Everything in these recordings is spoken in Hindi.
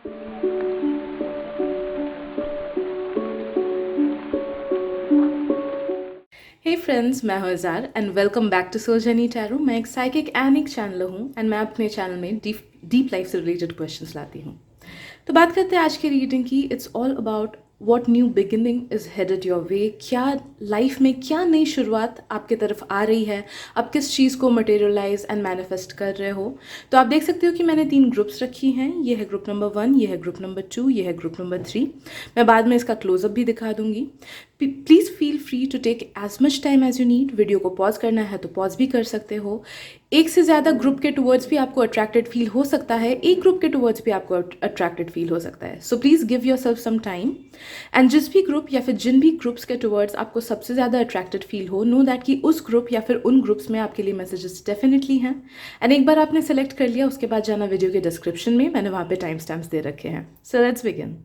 हे फ्रेंड्स, मैं हूँ Izhar and welcome back to Soul Journey Tarot. मैं एक साइकिक एंड एक चैनल हूँ एंड मैं अपने चैनल में डीप लाइफ से रिलेटेड क्वेश्चंस लाती हूँ। तो बात करते हैं आज की रीडिंग की। It's all about what new beginning is headed your वे। क्या लाइफ में क्या नई शुरुआत आपके तरफ आ रही है, आप किस चीज़ को मटेरियलाइज एंड मैनिफेस्ट कर रहे हो। तो आप देख सकते हो कि मैंने 3 ग्रुप्स रखी हैं। ये है ग्रुप नंबर 1, ये है ग्रुप नंबर 2, ये है ग्रुप नंबर 3। मैं बाद में इसका क्लोजअप भी दिखा दूंगी। Please feel free to take as much time as you need. Video को पॉज करना है तो पॉज भी कर सकते हो। एक से ज़्यादा ग्रुप के टुवर्ड्स भी आपको अट्रैक्टेड फील हो सकता है, एक ग्रुप के टुवर्ड्स भी आपको अट्रैक्टेड फील हो सकता है। So please give yourself some time and जिस भी ग्रुप या फिर जिन भी ग्रुप्स के टुवर्ड्स आपको सबसे ज़्यादा अट्रैक्टेड फील हो, नो दैट कि उस ग्रुप या फिर उन ग्रुप्स में आपके लिए मैसेजेस डेफिनेटली हैं। एंड एक बार आपने सेलेक्ट कर लिया, उसके बाद जाना वीडियो के डिस्क्रिप्शन में, मैंने वहाँ पे टाइम स्टैम्प्स दे रखे हैं। So let's begin.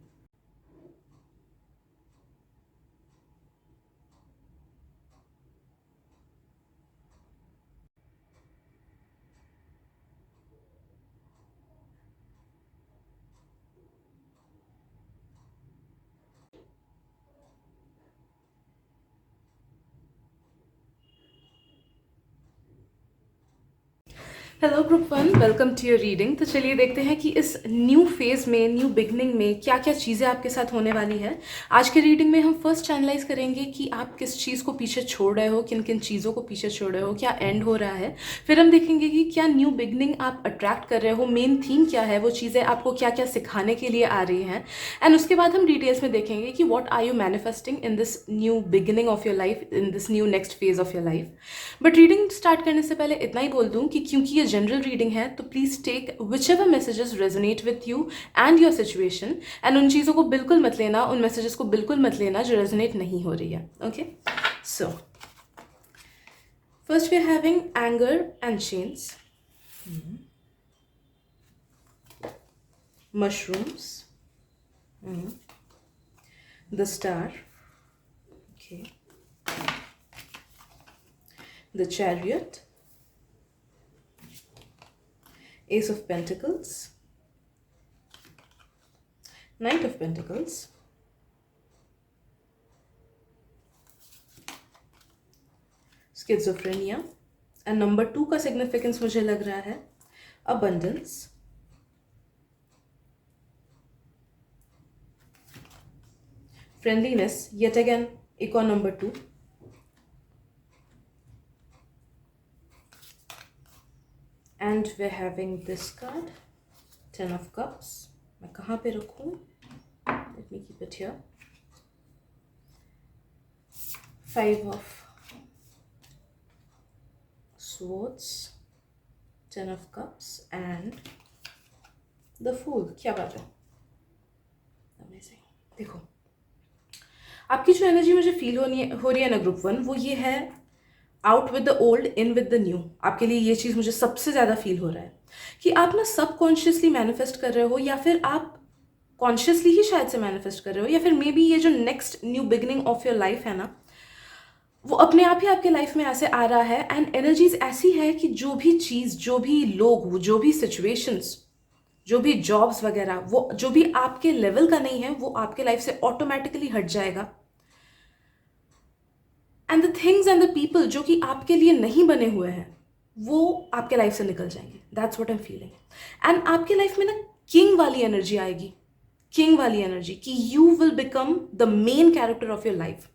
Hello group 1, welcome to your reading. तो चलिए देखते हैं कि इस न्यू फेज में, न्यू बिगनिंग में क्या क्या चीज़ें आपके साथ होने वाली है। आज के रीडिंग में हम फर्स्ट चैनलाइज करेंगे कि आप किस चीज़ को पीछे छोड़ रहे हो, किन किन चीज़ों को पीछे छोड़ रहे हो, क्या एंड हो रहा है। फिर हम देखेंगे कि क्या न्यू बिगनिंग आप अट्रैक्ट कर रहे हो, मेन थीम क्या है, वो चीज़ें आपको क्या क्या सिखाने के लिए आ रही हैं। एंड उसके बाद हम डिटेल्स में देखेंगे कि what are you manifesting in this new beginning of your life, in this new next phase of your life. But reading start करने से पहले इतना ही बोल दूं कि क्योंकि ये जनरल रीडिंग है तो please take whichever messages resonate with you and your situation. And उन चीज़ों को बिल्कुल मत लेना, उन मैसेजेस को बिल्कुल मत लेना जो रेजोनेट नहीं हो रही है। Okay, so first we are having anger and chains, mushrooms, the star, okay, the chariot, ace of pentacles, knight of pentacles, schizophrenia, and number 2 का सिग्निफिकेंस मुझे लग रहा है abundance, friendliness, yet again एक और number 2, and we're having this card, 10 of cups. मैं कहाँ पे रखूँ? Let me keep it here. 5 of swords, 10 of cups and the fool. क्या बात है? Amazing. देखो, आपकी जो एनर्जी मुझे फील हो रही है ना ग्रुप 1, वो ये है out with the old, in with the new. आपके लिए ये चीज़ मुझे सबसे ज़्यादा फील हो रहा है कि आप ना सबकॉन्शियसली मैनिफेस्ट कर रहे हो, या फिर आप कॉन्शियसली ही शायद से मैनिफेस्ट कर रहे हो, या फिर मे बी ये जो next new beginning of your life है ना, वो अपने आप ही आपके लाइफ में ऐसे आ रहा है। एंड एनर्जीज ऐसी है कि जो भी चीज़, जो भी लोग, जो भी सिचुएशंस, जो भी जॉब्स वगैरह, वो जो भी आपके लेवल का नहीं है वो आपके लाइफ से ऑटोमेटिकली हट जाएगा। And the things and the people जो कि आपके लिए नहीं बने हुए हैं वो आपके लाइफ से निकल जाएंगे। That's what I am feeling. And आपके लाइफ में ना किंग वाली एनर्जी आएगी, किंग वाली एनर्जी कि you will become the main character of your life.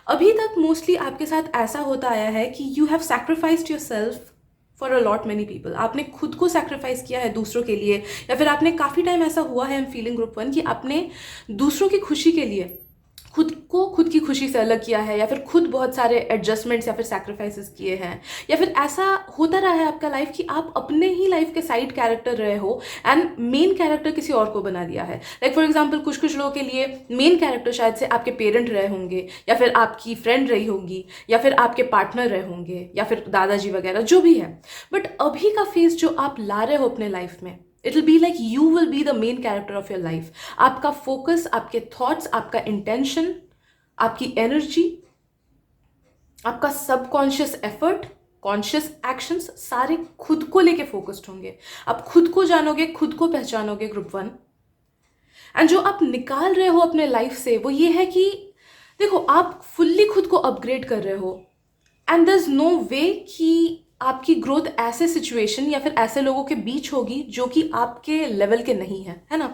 अभी तक मोस्टली आपके साथ ऐसा होता आया है कि you have sacrificed your self for a lot many people. आपने खुद को सैक्रिफाइस किया है दूसरों के लिए, या फिर आपने काफ़ी टाइम ऐसा हुआ है, आई एम फीलिंग ग्रुप 1, कि आपने दूसरों की खुशी के लिए खुद को खुद की खुशी से अलग किया है, या फिर खुद बहुत सारे एडजस्टमेंट्स या फिर सैक्रिफाइसेस किए हैं, या फिर ऐसा होता रहा है आपका लाइफ कि आप अपने ही लाइफ के साइड कैरेक्टर रहे हो एंड मेन कैरेक्टर किसी और को बना दिया है। लाइक फॉर एग्जांपल, कुछ कुछ लोगों के लिए मेन कैरेक्टर शायद से आपके पेरेंट रहे होंगे, या फिर आपकी फ्रेंड रही होंगी, या फिर आपके पार्टनर रहे होंगे, या फिर दादाजी वगैरह, जो भी है। बट अभी का फेज जो आप ला रहे हो अपने लाइफ में, it will be like you will be the main character of your life. आपका फोकस, आपके थॉट्स, आपका इंटेंशन, आपकी एनर्जी, आपका सबकॉन्शियस एफर्ट, कॉन्शियस एक्शंस सारे खुद को लेके फोकस्ड होंगे। आप खुद को जानोगे, खुद को पहचानोगे ग्रुप 1। एंड जो आप निकाल रहे हो अपने लाइफ से वो ये है कि देखो आप फुल्ली खुद को अपग्रेड कर रहे हो, एंड देयर इज नो वे कि आपकी ग्रोथ ऐसे सिचुएशन या फिर ऐसे लोगों के बीच होगी जो कि आपके लेवल के नहीं है ना।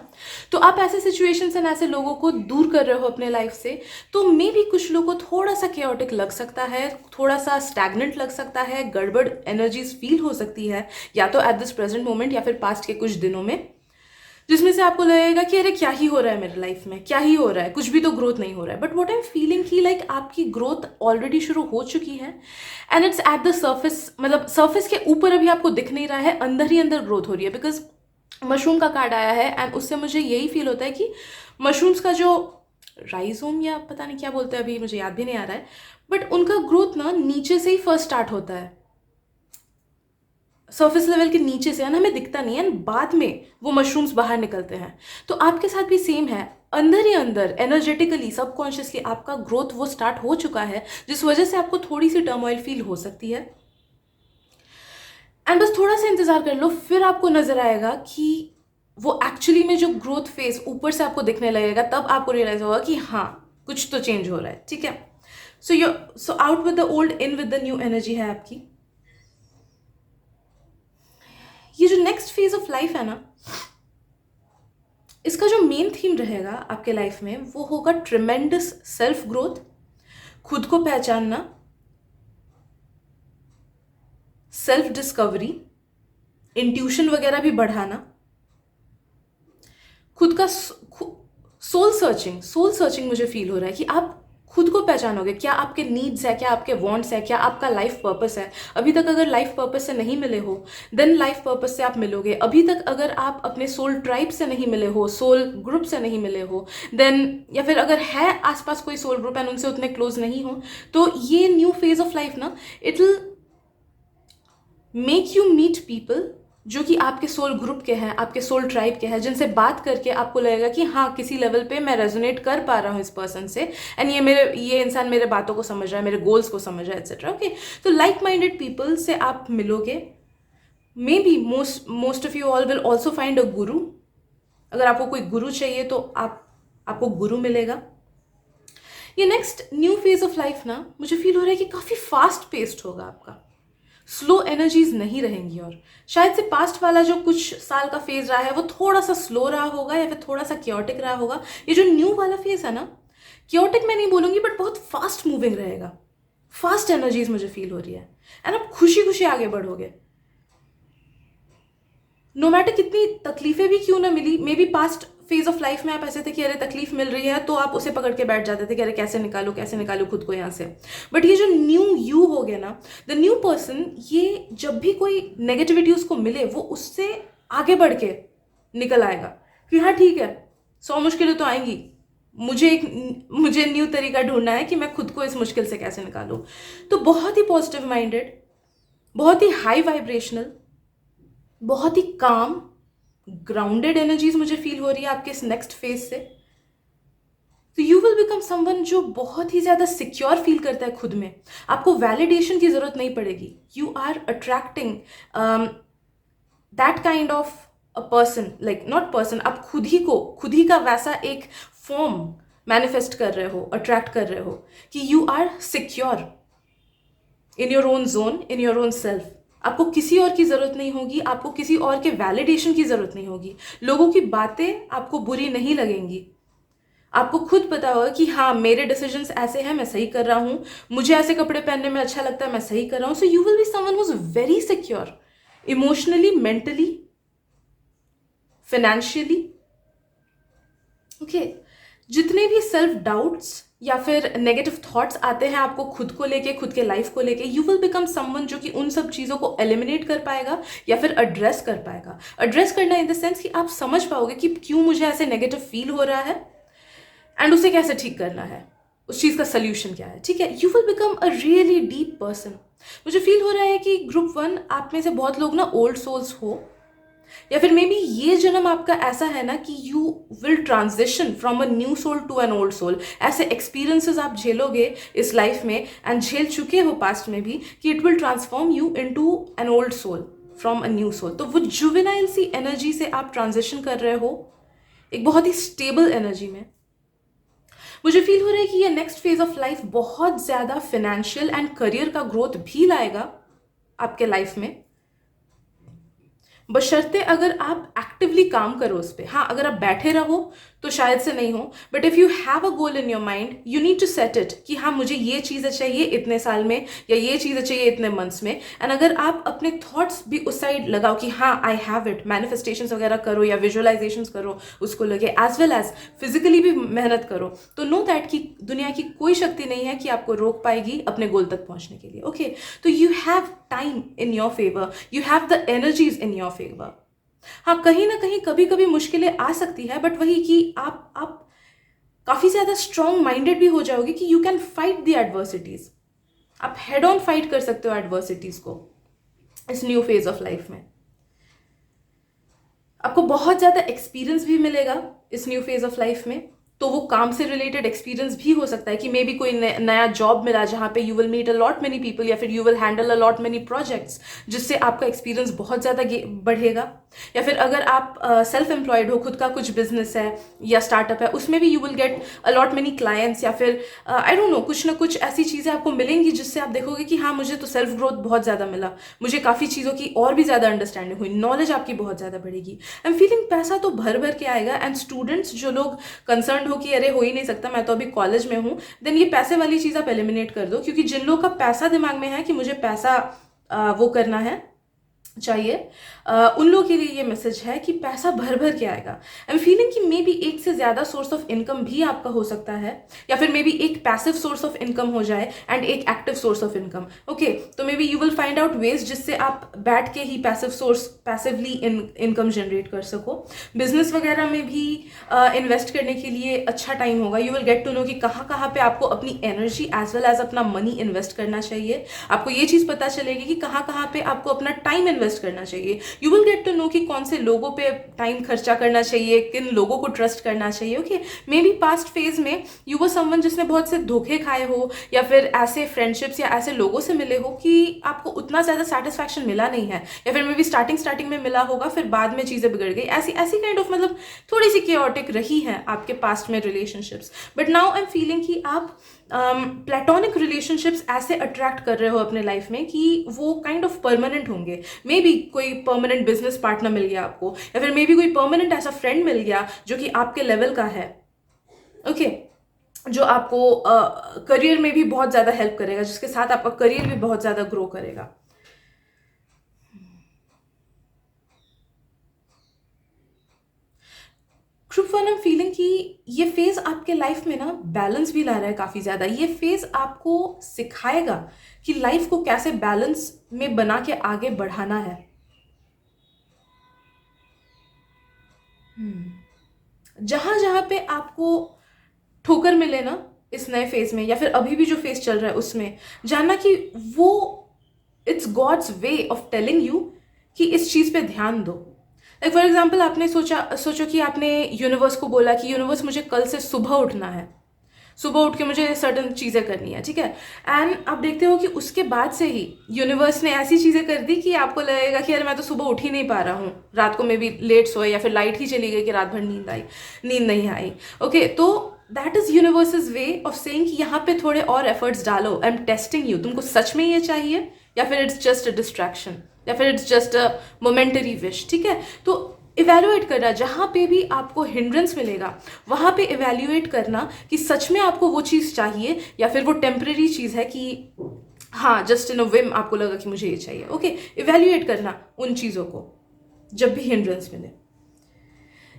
तो आप ऐसे सिचुएशंस एंड ऐसे लोगों को दूर कर रहे हो अपने लाइफ से, तो मे भी कुछ लोगों को थोड़ा सा केओटिक लग सकता है, थोड़ा सा स्टैग्नेंट लग सकता है, गड़बड़ एनर्जीज फील हो सकती है, या तो एट दिस प्रेजेंट मोमेंट या फिर पास्ट के कुछ दिनों में, जिसमें से आपको लगेगा कि अरे क्या ही हो रहा है मेरे लाइफ में, क्या ही हो रहा है, कुछ भी तो ग्रोथ नहीं हो रहा है। But what I am feeling कि लाइक आपकी ग्रोथ ऑलरेडी शुरू हो चुकी है, and it's at the surface, मतलब सर्फेस के ऊपर अभी आपको दिख नहीं रहा है, अंदर ही अंदर ग्रोथ हो रही है। बिकॉज मशरूम का कार्ड आया है एंड उससे मुझे यही फील होता है कि मशरूम्स का जो राइजोम या पता नहीं क्या बोलते हैं, अभी मुझे याद भी नहीं आ रहा है, बट उनका ग्रोथ ना नीचे से ही फर्स्ट स्टार्ट होता है, सर्फेस लेवल के नीचे से, हमें दिखता नहीं है, बाद में वो मशरूम्स बाहर निकलते हैं। तो आपके साथ भी सेम है, अंदर ही अंदर एनर्जेटिकली सबकॉन्शियसली आपका ग्रोथ वो स्टार्ट हो चुका है, जिस वजह से आपको थोड़ी सी टर्मोइल फील हो सकती है। एंड बस थोड़ा सा इंतजार कर लो, फिर आपको नजर आएगा कि वो एक्चुअली में जो ग्रोथ फेज ऊपर से आपको दिखने लगेगा, तब आपको रियलाइज होगा कि हाँ कुछ तो चेंज हो रहा है। ठीक है, so out with the old, in with the new energy है आपकी। ये जो नेक्स्ट फेज ऑफ लाइफ है ना, इसका जो मेन थीम रहेगा आपके लाइफ में वो होगा ट्रिमेंडस सेल्फ ग्रोथ, खुद को पहचानना, सेल्फ डिस्कवरी, इंट्यूशन वगैरह भी बढ़ाना, खुद का सोल सर्चिंग मुझे फील हो रहा है कि आप खुद को पहचानोगे, क्या आपके नीड्स है, क्या आपके वांट्स है, क्या आपका लाइफ पर्पस है। अभी तक अगर लाइफ पर्पस से नहीं मिले हो, देन लाइफ पर्पस से आप मिलोगे। अभी तक अगर आप अपने सोल ट्राइब से नहीं मिले हो, सोल ग्रुप से नहीं मिले हो, देन या फिर अगर है आसपास कोई सोल ग्रुप एंड उनसे उतने क्लोज नहीं हो, तो ये न्यू फेज ऑफ लाइफ ना, it will make you meet people जो कि आपके सोल ग्रुप के हैं, आपके सोल ट्राइब के हैं, जिनसे बात करके आपको लगेगा कि हाँ किसी लेवल पे मैं रेजोनेट कर पा रहा हूँ इस पर्सन से, एंड ये इंसान मेरे बातों को समझ रहा है, मेरे गोल्स को समझ रहा है, एक्सेट्रा। ओके, तो लाइक माइंडेड पीपल से आप मिलोगे। May be most of you all will also find a गुरु। अगर आपको कोई गुरु चाहिए तो आपको गुरु मिलेगा। ये next new phase of life ना, मुझे फील हो रहा है कि काफ़ी फास्ट पेस्ड होगा आपका, स्लो एनर्जीज नहीं रहेंगी, और शायद से पास्ट वाला जो कुछ साल का फेज रहा है वो थोड़ा सा स्लो रहा होगा या फिर थोड़ा सा क्योटिक रहा होगा। ये जो न्यू वाला फेज है ना, क्योटिक मैं नहीं बोलूंगी बट बहुत फास्ट मूविंग रहेगा, फास्ट एनर्जीज मुझे फील हो रही है, एंड आप खुशी खुशी आगे बढ़ोगे। नो मैटर कितनी तकलीफें भी क्यों ना मिली, maybe past phase of life में आप ऐसे थे कि अरे तकलीफ मिल रही है तो आप उसे पकड़ के बैठ जाते थे कि अरे कैसे निकालू खुद को यहाँ से। बट ये जो न्यू यू हो गया ना, द न्यू पर्सन, ये जब भी कोई नेगेटिविटी उसको मिले वो उससे आगे बढ़ के निकल आएगा कि हाँ ठीक है 100 मुश्किलें तो आएंगी, मुझे न्यू तरीका ढूंढना है कि मैं खुद को इस मुश्किल से कैसे निकालूं। तो बहुत ही पॉजिटिव माइंडेड, बहुत ही हाई वाइब्रेशनल, बहुत ही काम ग्राउंडेड एनर्जीज मुझे फील हो रही है आपके इस नेक्स्ट फेज से। तो यू विल बिकम समवन जो बहुत ही ज्यादा सिक्योर फील करता है खुद में, आपको वैलिडेशन की जरूरत नहीं पड़ेगी। You are attracting that kind of a person, like not person, आप खुद ही का वैसा एक फॉर्म मैनिफेस्ट कर रहे हो, अट्रैक्ट कर रहे हो कि you are secure in your own zone, in your own self. आपको किसी और की ज़रूरत नहीं होगी, आपको किसी और के वैलिडेशन की ज़रूरत नहीं होगी, लोगों की बातें आपको बुरी नहीं लगेंगी। आपको खुद पता होगा कि हाँ मेरे डिसीजंस ऐसे हैं, मैं सही कर रहा हूँ, मुझे ऐसे कपड़े पहनने में अच्छा लगता है, मैं सही कर रहा हूँ। So you will be someone who is very secure emotionally, mentally, financially. Okay, जितने भी सेल्फ डाउट्स या फिर नेगेटिव थॉट्स आते हैं आपको खुद को लेके, खुद के लाइफ को लेके, यू विल बिकम समवन जो कि उन सब चीज़ों को एलिमिनेट कर पाएगा या फिर एड्रेस कर पाएगा। एड्रेस करना इन द सेंस कि आप समझ पाओगे कि क्यों मुझे ऐसे नेगेटिव फील हो रहा है एंड उसे कैसे ठीक करना है, उस चीज़ का सोल्यूशन क्या है। ठीक है, you will become a really deep person. मुझे फील हो रहा है कि ग्रुप 1 आप में से बहुत लोग ना ओल्ड सोल्स हो, या फिर मे बी ये जन्म आपका ऐसा है ना कि you will transition from a new soul to an old soul. ऐसे एक्सपीरियंसेस आप झेलोगे इस लाइफ में एंड झेल चुके हो पास्ट में भी, कि it will transform you into an old soul from a new soul. तो वो जुवेनाइल सी एनर्जी से आप ट्रांजिशन कर रहे हो एक बहुत ही स्टेबल एनर्जी में। मुझे फील हो रहा है कि ये नेक्स्ट फेज ऑफ लाइफ बहुत ज़्यादा फिनेंशियल एंड करियर का ग्रोथ भी लाएगा आपके लाइफ में, बशर्ते अगर आप एक्टिवली काम करो उस पर। हाँ, अगर आप बैठे रहो तो शायद से नहीं हो, but if you have a goal in your mind you need to set it कि हाँ मुझे ये चीज़ें चाहिए इतने साल में, या ये चीज़ें चाहिए इतने मंथ्स में। एंड अगर आप अपने थॉट्स भी उस साइड लगाओ कि हाँ आई हैव इट, मैनिफेस्टेशंस वगैरह करो या विजुअलाइजेशंस करो उसको लगे, एज वेल एज फिजिकली भी मेहनत करो, तो नो दैट कि दुनिया की कोई शक्ति नहीं है कि आपको रोक पाएगी अपने गोल तक पहुंचने के लिए। ओके, तो you have time in your favour, you have the energies in your favour. हाँ, कहीं ना कहीं कभी कभी मुश्किलें आ सकती है, बट वही कि आप काफी ज्यादा स्ट्रॉन्ग माइंडेड भी हो जाओगे कि you can fight the adversities. आप हेड ऑन फाइट कर सकते हो एडवर्सिटीज को इस न्यू फेज ऑफ लाइफ में। आपको बहुत ज्यादा एक्सपीरियंस भी मिलेगा इस न्यू फेज ऑफ लाइफ में। तो वो काम से रिलेटेड एक्सपीरियंस भी हो सकता है कि मे बी कोई नया जॉब मिला जहाँ पे you will meet a lot many people, या फिर you will handle a lot many projects, जिससे आपका एक्सपीरियंस बहुत ज़्यादा बढ़ेगा। या फिर अगर आप सेल्फ एम्प्लॉयड हो, खुद का कुछ बिजनेस है या स्टार्टअप है, उसमें भी you will get a lot many clients, या फिर आई डोंट नो कुछ ना कुछ ऐसी चीज़ें आपको मिलेंगी जिससे आप देखोगे कि हाँ मुझे तो सेल्फ ग्रोथ बहुत ज़्यादा मिला, मुझे काफ़ी चीज़ों की और भी ज़्यादा अंडरस्टैंडिंग हुई, नॉलेज आपकी बहुत ज़्यादा बढ़ेगी। आई एम फीलिंग पैसा तो भर भर के आएगा। एंड स्टूडेंट्स जो लोग कंसर्न हो कि अरे हो ही नहीं सकता, मैं तो अभी कॉलेज में हूँ, देन ये पैसे वाली चीज़ आप एलिमिनेट कर दो, क्योंकि जिन लोगों का पैसा दिमाग में है कि मुझे पैसा वो करना है चाहिए, उन लोगों के लिए ये मैसेज है कि पैसा भर भर के आएगा। आई एम फीलिंग कि मे बी एक से ज़्यादा सोर्स ऑफ इनकम भी आपका हो सकता है, या फिर मे बी एक पैसिव सोर्स ऑफ इनकम हो जाए एंड एक active source of income. Okay, तो maybe you will find out ways जिससे आप बैठ के ही पैसिवली इनकम जनरेट कर सको। बिजनेस वगैरह में भी इन्वेस्ट करने के लिए अच्छा टाइम होगा। You will get to know कि कहाँ कहाँ पे आपको अपनी एनर्जी एज वेल एज अपना मनी इन्वेस्ट करना चाहिए। आपको ये चीज़ पता चलेगी कि कहाँ कहाँ पे आपको अपना टाइम इन्वेस्ट करना चाहिए। You will get to know कि कौन से लोगों पे टाइम खर्चा करना चाहिए, किन लोगों को ट्रस्ट करना चाहिए। Okay, may be past phase में यू वर समवन जिसने बहुत से धोखे खाए हो, या फिर ऐसे फ्रेंडशिप्स या ऐसे लोगों से मिले हो कि आपको उतना ज़्यादा सेटिस्फैक्शन मिला नहीं है, या फिर मे बी स्टार्टिंग में मिला होगा फिर बाद में चीज़ें बिगड़ गई। ऐसी ऐसी काइंड ऑफ मतलब थोड़ी सी केओटिक रही है आपके पास्ट में relationships. But now I am feeling कि आप प्लेटोनिक रिलेशनशिप्स ऐसे अट्रैक्ट कर रहे हो अपने लाइफ में कि वो काइंड ऑफ परमानेंट होंगे। मे बी कोई परमानेंट बिजनेस पार्टनर मिल गया आपको, या फिर मे बी कोई परमानेंट ऐसा फ्रेंड मिल गया जो कि आपके लेवल का है। ओके, जो आपको करियर में भी बहुत ज़्यादा हेल्प करेगा, जिसके साथ आपका करियर भी बहुत ज़्यादा ग्रो करेगा। Group one, I am feeling कि ये फेज आपके लाइफ में ना बैलेंस भी ला रहा है काफ़ी ज़्यादा। ये फेज आपको सिखाएगा कि लाइफ को कैसे बैलेंस में बना के आगे बढ़ाना है। जहाँ जहाँ पे आपको ठोकर मिले ना इस नए फेज में, या फिर अभी भी जो फेज चल रहा है उसमें, जानना कि वो it's God's way of telling you कि इस चीज़ पे ध्यान दो। लाइक फॉर एग्जाम्पल, आपने सोचो कि आपने यूनिवर्स को बोला कि यूनिवर्स मुझे कल से सुबह उठना है, सुबह उठ के मुझे सर्टन चीज़ें करनी है, ठीक है। एंड आप देखते हो कि उसके बाद से ही यूनिवर्स ने ऐसी चीज़ें कर दी कि आपको लगेगा कि अरे मैं तो सुबह उठ ही नहीं पा रहा हूँ, रात को मे बी लेट सोए, या फिर लाइट ही चली गई कि रात भर नींद नहीं आई। ओके, तो that is universe way of saying कि यहाँ पे थोड़े और एफर्ट्स डालो, आई एम टेस्टिंग यू, तुमको सच में ये चाहिए या फिर इट्स जस्ट अ डिस्ट्रैक्शन, या फिर it's just a momentary wish, ठीक है। तो इवेल्युएट करना, जहाँ पे भी आपको हिंड्रेंस मिलेगा वहाँ पे इवेल्युएट करना कि सच में आपको वो चीज़ चाहिए या फिर वो टेम्परेरी चीज़ है कि हाँ जस्ट इन अ विम आपको लगा कि मुझे ये चाहिए। ओके, इवेल्युएट करना उन चीज़ों को जब भी हिंड्रेंस मिले।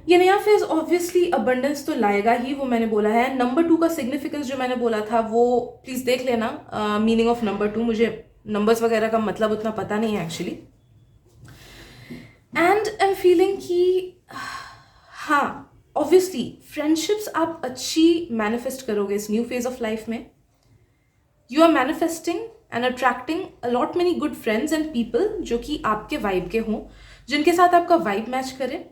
ये नया फेज ऑब्वियसली अबंडेंस तो लाएगा ही, वो मैंने बोला है। नंबर 2 का सिग्निफिकेंस जो मैंने बोला था वो प्लीज़ देख लेना, मीनिंग ऑफ नंबर 2। मुझे नंबर्स वगैरह का मतलब उतना पता नहीं है actually. And I am feeling कि हाँ ऑब्वियसली फ्रेंडशिप्स आप अच्छी मैनिफेस्ट करोगे इस न्यू फेज ऑफ लाइफ में। You are manifesting and attracting a lot many good friends and people जो कि आपके वाइब के हों, जिनके साथ आपका वाइब मैच करे।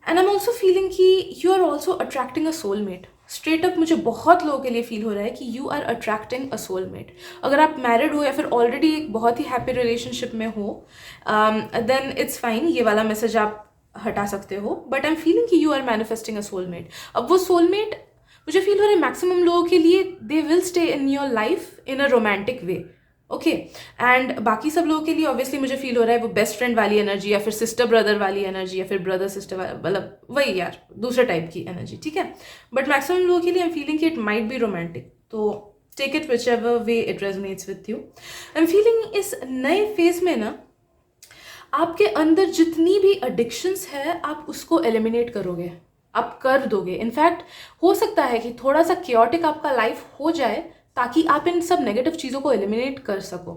And I am also feeling कि you are also attracting a soulmate. Straight up मुझे बहुत लोगों के लिए फील हो रहा है कि you are attracting a soulmate. अगर आप मैरिड हो या फिर ऑलरेडी एक बहुत ही हैप्पी रिलेशनशिप में हो, देन इट्स फाइन, ये वाला मैसेज आप हटा सकते हो, बट आई एम फीलिंग कि you are manifesting a soulmate. अब वो सोलमेट मुझे फील हो रहा है मैक्सिमम लोगों के लिए they will stay in your life in a romantic way, okay. And बाकी सब लोगों के लिए ऑब्वियसली मुझे फील हो रहा है वो बेस्ट फ्रेंड वाली एनर्जी, या फिर सिस्टर ब्रदर वाली एनर्जी, या फिर ब्रदर सिस्टर मतलब वही यार दूसरे टाइप की एनर्जी, ठीक है। बट मैक्सिमम लोगों के लिए आई एम फीलिंग कि इट माइट बी रोमांटिक, तो take it whichever way it resonates with you. I am feeling इस नए फेज में ना आपके अंदर जितनी भी एडिक्शंस है आप उसको एलिमिनेट करोगे, आप कर दोगे। इनफैक्ट हो सकता है कि थोड़ा सा क्योटिक आपका लाइफ हो जाए ताकि आप इन सब नेगेटिव चीज़ों को एलिमिनेट कर सको,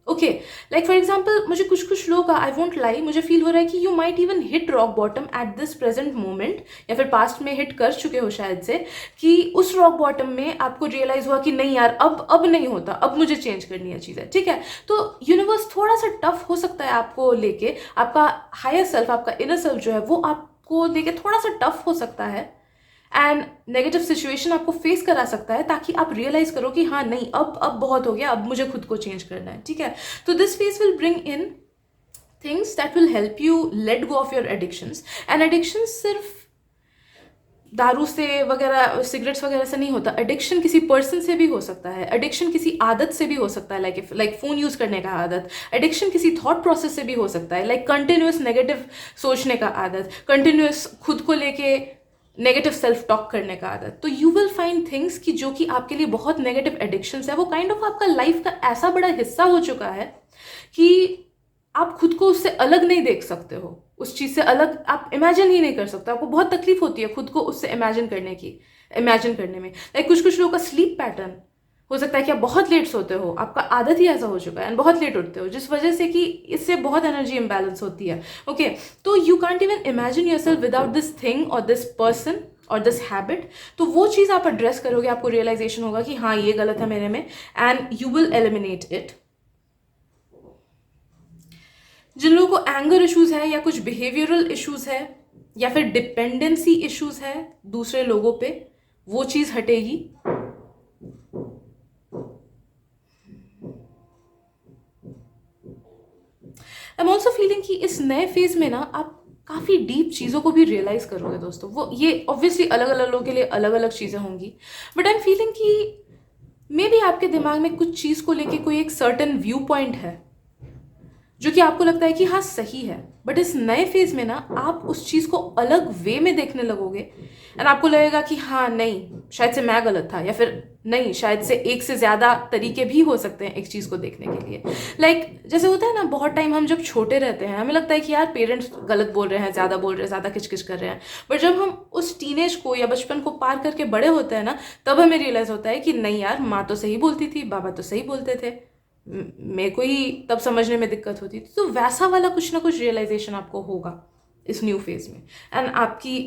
ओके। लाइक फॉर एग्जाम्पल मुझे कुछ कुछ लोगों का, आई वोंट लाई, मुझे फील हो रहा है कि you might even hit rock bottom at this present moment, या फिर पास्ट में हिट कर चुके हो शायद से, कि उस रॉक बॉटम में आपको रियलाइज हुआ कि नहीं यार अब नहीं होता, अब मुझे चेंज करनी है चीज़ें, ठीक है। तो यूनिवर्स थोड़ा सा टफ हो सकता है आपको लेके, आपका हायर सेल्फ, आपका इनर सेल्फ जो है वो आपको लेके थोड़ा सा टफ हो सकता है, एंड नेगेटिव सिचुएशन आपको फेस करा सकता है, ताकि आप रियलाइज करो कि हाँ नहीं अब बहुत हो गया, अब मुझे खुद को चेंज करना है, ठीक है। तो this phase will bring in things that will help you let go of your addictions. And addiction सिर्फ दारू से वगैरह, सिगरेट्स वगैरह से नहीं होता। एडिक्शन किसी पर्सन से भी हो सकता है, एडिक्शन किसी आदत से भी हो सकता है, लाइक फोन यूज करने का आदत। एडिक्शन किसी थॉट प्रोसेस से भी हो सकता है, लाइक कंटिन्यूस नेगेटिव सोचने का आदत, कंटिन्यूस खुद को लेके नेगेटिव सेल्फ टॉक करने का आदत। तो यू विल फाइंड थिंग्स कि जो कि आपके लिए बहुत नेगेटिव एडिक्शंस है, वो काइंड ऑफ आपका लाइफ का ऐसा बड़ा हिस्सा हो चुका है कि आप खुद को उससे अलग नहीं देख सकते हो, उस चीज़ से अलग आप इमेजिन ही नहीं कर सकते। आपको बहुत तकलीफ होती है खुद को उससे इमेजिन करने में। लाइक कुछ कुछ लोगों का स्लीप पैटर्न हो सकता है कि आप बहुत लेट सोते हो, आपका आदत ही ऐसा हो चुका है, एंड बहुत लेट उठते हो, जिस वजह से कि इससे बहुत एनर्जी इम्बैलेंस होती है, ओके। तो you can't even imagine yourself without this thing और दिस पर्सन और दिस हैबिट। तो वो चीज़ आप एड्रेस करोगे, आपको रियलाइजेशन होगा कि हाँ ये गलत है मेरे में, and you will eliminate it. जिन लोगों को एंगर इश्यूज है, या कुछ बिहेवियरल इश्यूज है, या फिर डिपेंडेंसी इश्यूज है दूसरे लोगों पे, वो चीज़ हटेगी। आई एम ऑल्सो फीलिंग कि इस नए फेज में ना आप काफ़ी डीप चीज़ों को भी रियलाइज करोगे दोस्तों। वो ये ऑब्वियसली अलग अलग लोगों के लिए अलग अलग चीज़ें होंगी, बट आई एम फीलिंग कि मे बी आपके दिमाग में कुछ चीज़ को लेके कोई एक सर्टन व्यू पॉइंट है जो कि आपको लगता है कि हाँ सही है, बट इस नए फेज में ना आप उस चीज़ को अलग वे में देखने लगोगे, एंड आपको लगेगा कि हाँ नहीं शायद से मैं गलत था, या फिर नहीं शायद से एक से ज़्यादा तरीके भी हो सकते हैं एक चीज़ को देखने के लिए। लाइक जैसे होता है ना, बहुत टाइम हम जब छोटे रहते हैं हमें लगता है कि यार पेरेंट्स गलत बोल रहे हैं, ज़्यादा बोल रहे हैं, ज़्यादा किचकिच कर रहे हैं, बट जब हम उस टीनेज को या बचपन को पार करके बड़े होते हैं ना, तब हमें रियलाइज़ होता है कि नहीं यार माँ तो सही बोलती थी, बाबा तो सही बोलते थे, मेरे को ही तब समझने में दिक्कत होती थी। तो वैसा वाला कुछ ना कुछ रियलाइजेशन आपको होगा इस न्यू फेज में, एंड आपकी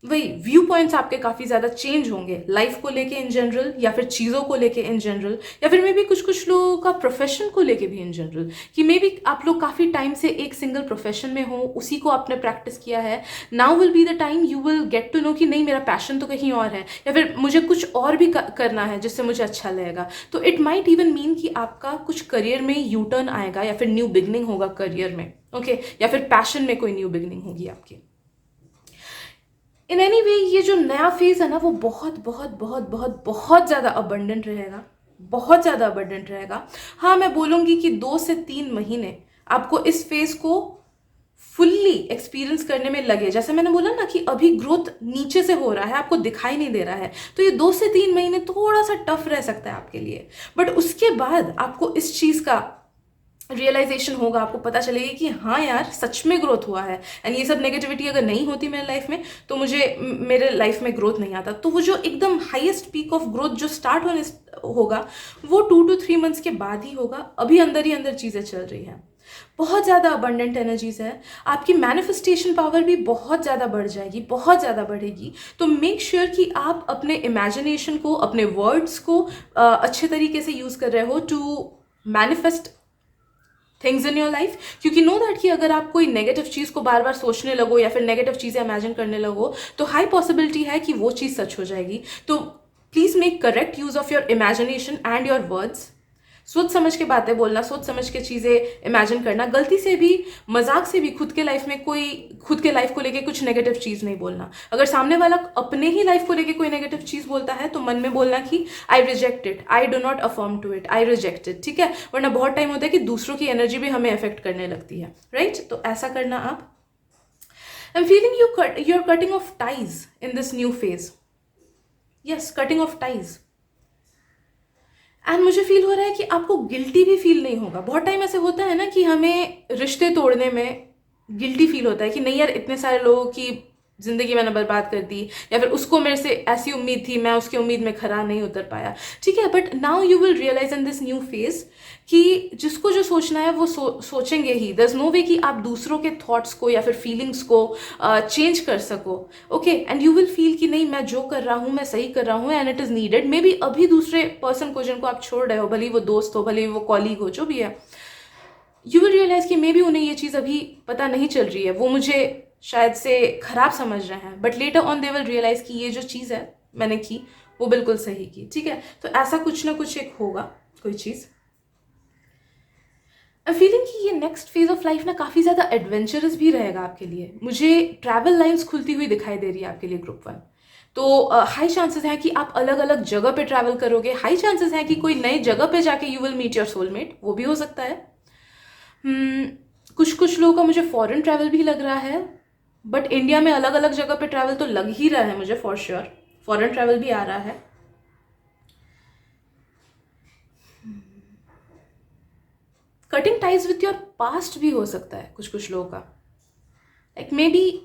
वही व्यू पॉइंट्स आपके काफ़ी ज़्यादा चेंज होंगे लाइफ को लेके इन जनरल, या फिर चीज़ों को लेके इन जनरल, या फिर मे बी कुछ कुछ लोगों का प्रोफेशन को लेके भी इन जनरल, कि मे बी आप लोग काफ़ी टाइम से एक सिंगल प्रोफेशन में हो, उसी को आपने प्रैक्टिस किया है। Now will be the time you will get to know कि नहीं मेरा पैशन तो कहीं और है, या फिर मुझे कुछ और भी करना है जिससे मुझे अच्छा लगेगा। तो इट माइट इवन मीन कि आपका कुछ करियर में यू टर्न आएगा, या फिर न्यू बिगनिंग होगा करियर में, ओके, या फिर पैशन में कोई न्यू बिगनिंग होगी आपकी। इन एनी वे ये जो नया फेज है ना वो बहुत बहुत बहुत बहुत बहुत ज़्यादा अबंडेंट रहेगा, बहुत ज़्यादा अबंडेंट रहेगा। हाँ मैं बोलूँगी कि 2 से 3 महीने आपको इस फेज को फुल्ली एक्सपीरियंस करने में लगे। जैसे मैंने बोला ना कि अभी ग्रोथ नीचे से हो रहा है, आपको दिखाई नहीं दे रहा है, तो ये 2 से 3 महीने थोड़ा सा टफ रह सकता है आपके लिए, बट उसके बाद आपको इस चीज़ का रियलाइजेशन होगा, आपको पता चलेगी कि हाँ यार सच में ग्रोथ हुआ है, एंड ये सब नेगेटिविटी अगर नहीं होती मेरे लाइफ में तो मेरे लाइफ में ग्रोथ नहीं आता। तो वो जो एकदम हाईएस्ट पीक ऑफ ग्रोथ जो स्टार्ट होने होगा वो 2 to 3 मंथ्स के बाद ही होगा। अभी अंदर ही अंदर चीज़ें चल रही हैं, बहुत ज़्यादा अबंडेंट एनर्जीज है, आपकी मैनिफेस्टेशन पावर भी बहुत ज़्यादा बढ़ जाएगी, बहुत ज़्यादा बढ़ेगी। तो मेक श्योर कि आप अपने इमेजिनेशन को, अपने वर्ड्स को अच्छे तरीके से यूज़ कर रहे हो to manifest things in your life, क्योंकि नो दैट कि अगर आप कोई नेगेटिव चीज़ को बार बार सोचने लगो या फिर नेगेटिव चीज़ें इमेजिन करने लगो तो हाई पॉसिबिलिटी है कि वो चीज़ सच हो जाएगी। तो please make correct use of your imagination and your words सोच समझ के बातें बोलना, सोच समझ के चीज़ें इमेजिन करना, गलती से भी मजाक से भी खुद के लाइफ में कोई खुद के लाइफ को लेके कुछ नेगेटिव चीज़ नहीं बोलना। अगर सामने वाला अपने ही लाइफ को लेके कोई नेगेटिव चीज़ बोलता है तो मन में बोलना कि I reject it, I do not affirm to it, I reject it, ठीक है। वरना बहुत टाइम होता है कि दूसरों की एनर्जी भी हमें अफेक्ट करने लगती है, राइट। तो ऐसा करना आप। I am feeling you are cutting off ties in this new phase. Yes, cutting off ties. And मुझे फील हो रहा है कि आपको गिल्टी भी फील नहीं होगा। बहुत टाइम ऐसे होता है ना कि हमें रिश्ते तोड़ने में गिल्टी फील होता है कि नहीं यार, इतने सारे लोगों की ज़िंदगी मैंने बर्बाद कर दी, या फिर उसको मेरे से ऐसी उम्मीद थी, मैं उसकी उम्मीद में खरा नहीं उतर पाया, ठीक है। But now you will realize in this new phase कि जिसको जो सोचना है वो सोचेंगे ही। दर इज नो वे कि आप दूसरों के थॉट्स को या फिर फीलिंग्स को चेंज कर सको, okay. And you will feel कि नहीं, मैं जो कर रहा हूँ मैं सही कर रहा हूँ, and it is needed. May be अभी दूसरे पर्सन को जिनको आप छोड़ रहे हो, भले ही वो दोस्त हो, भले ही वो कॉलीग हो, जो भी है, यू विल रियलाइज कि मे बी उन्हें ये चीज़ अभी पता नहीं चल रही है, वो मुझे शायद से खराब समझ रहे हैं, but later on they will realize कि ये जो चीज़ है मैंने की वो बिल्कुल सही की, ठीक है। तो ऐसा कुछ ना कुछ एक होगा, कोई चीज़। आई फीलिंग कि ये नेक्स्ट फेज ऑफ लाइफ ना काफ़ी ज़्यादा एडवेंचरस भी रहेगा आपके लिए। मुझे ट्रैवल लाइन्स खुलती हुई दिखाई दे रही है आपके लिए ग्रुप 1। तो हाई चांसेस हैं कि आप अलग अलग जगह पे ट्रैवल करोगे। हाई चांसेस हैं कि कोई नई जगह पे जाके you will meet your soulmate, वो भी हो सकता है। कुछ कुछ लोगों का मुझे फॉरेन ट्रैवल भी लग रहा है, बट इंडिया में अलग अलग जगह पे ट्रैवल तो लग ही रहा है मुझे, फॉर श्योर फॉरेन ट्रैवल भी आ रहा है। Cutting ties with your past भी हो सकता है कुछ कुछ लोगों का। लाइक मे बी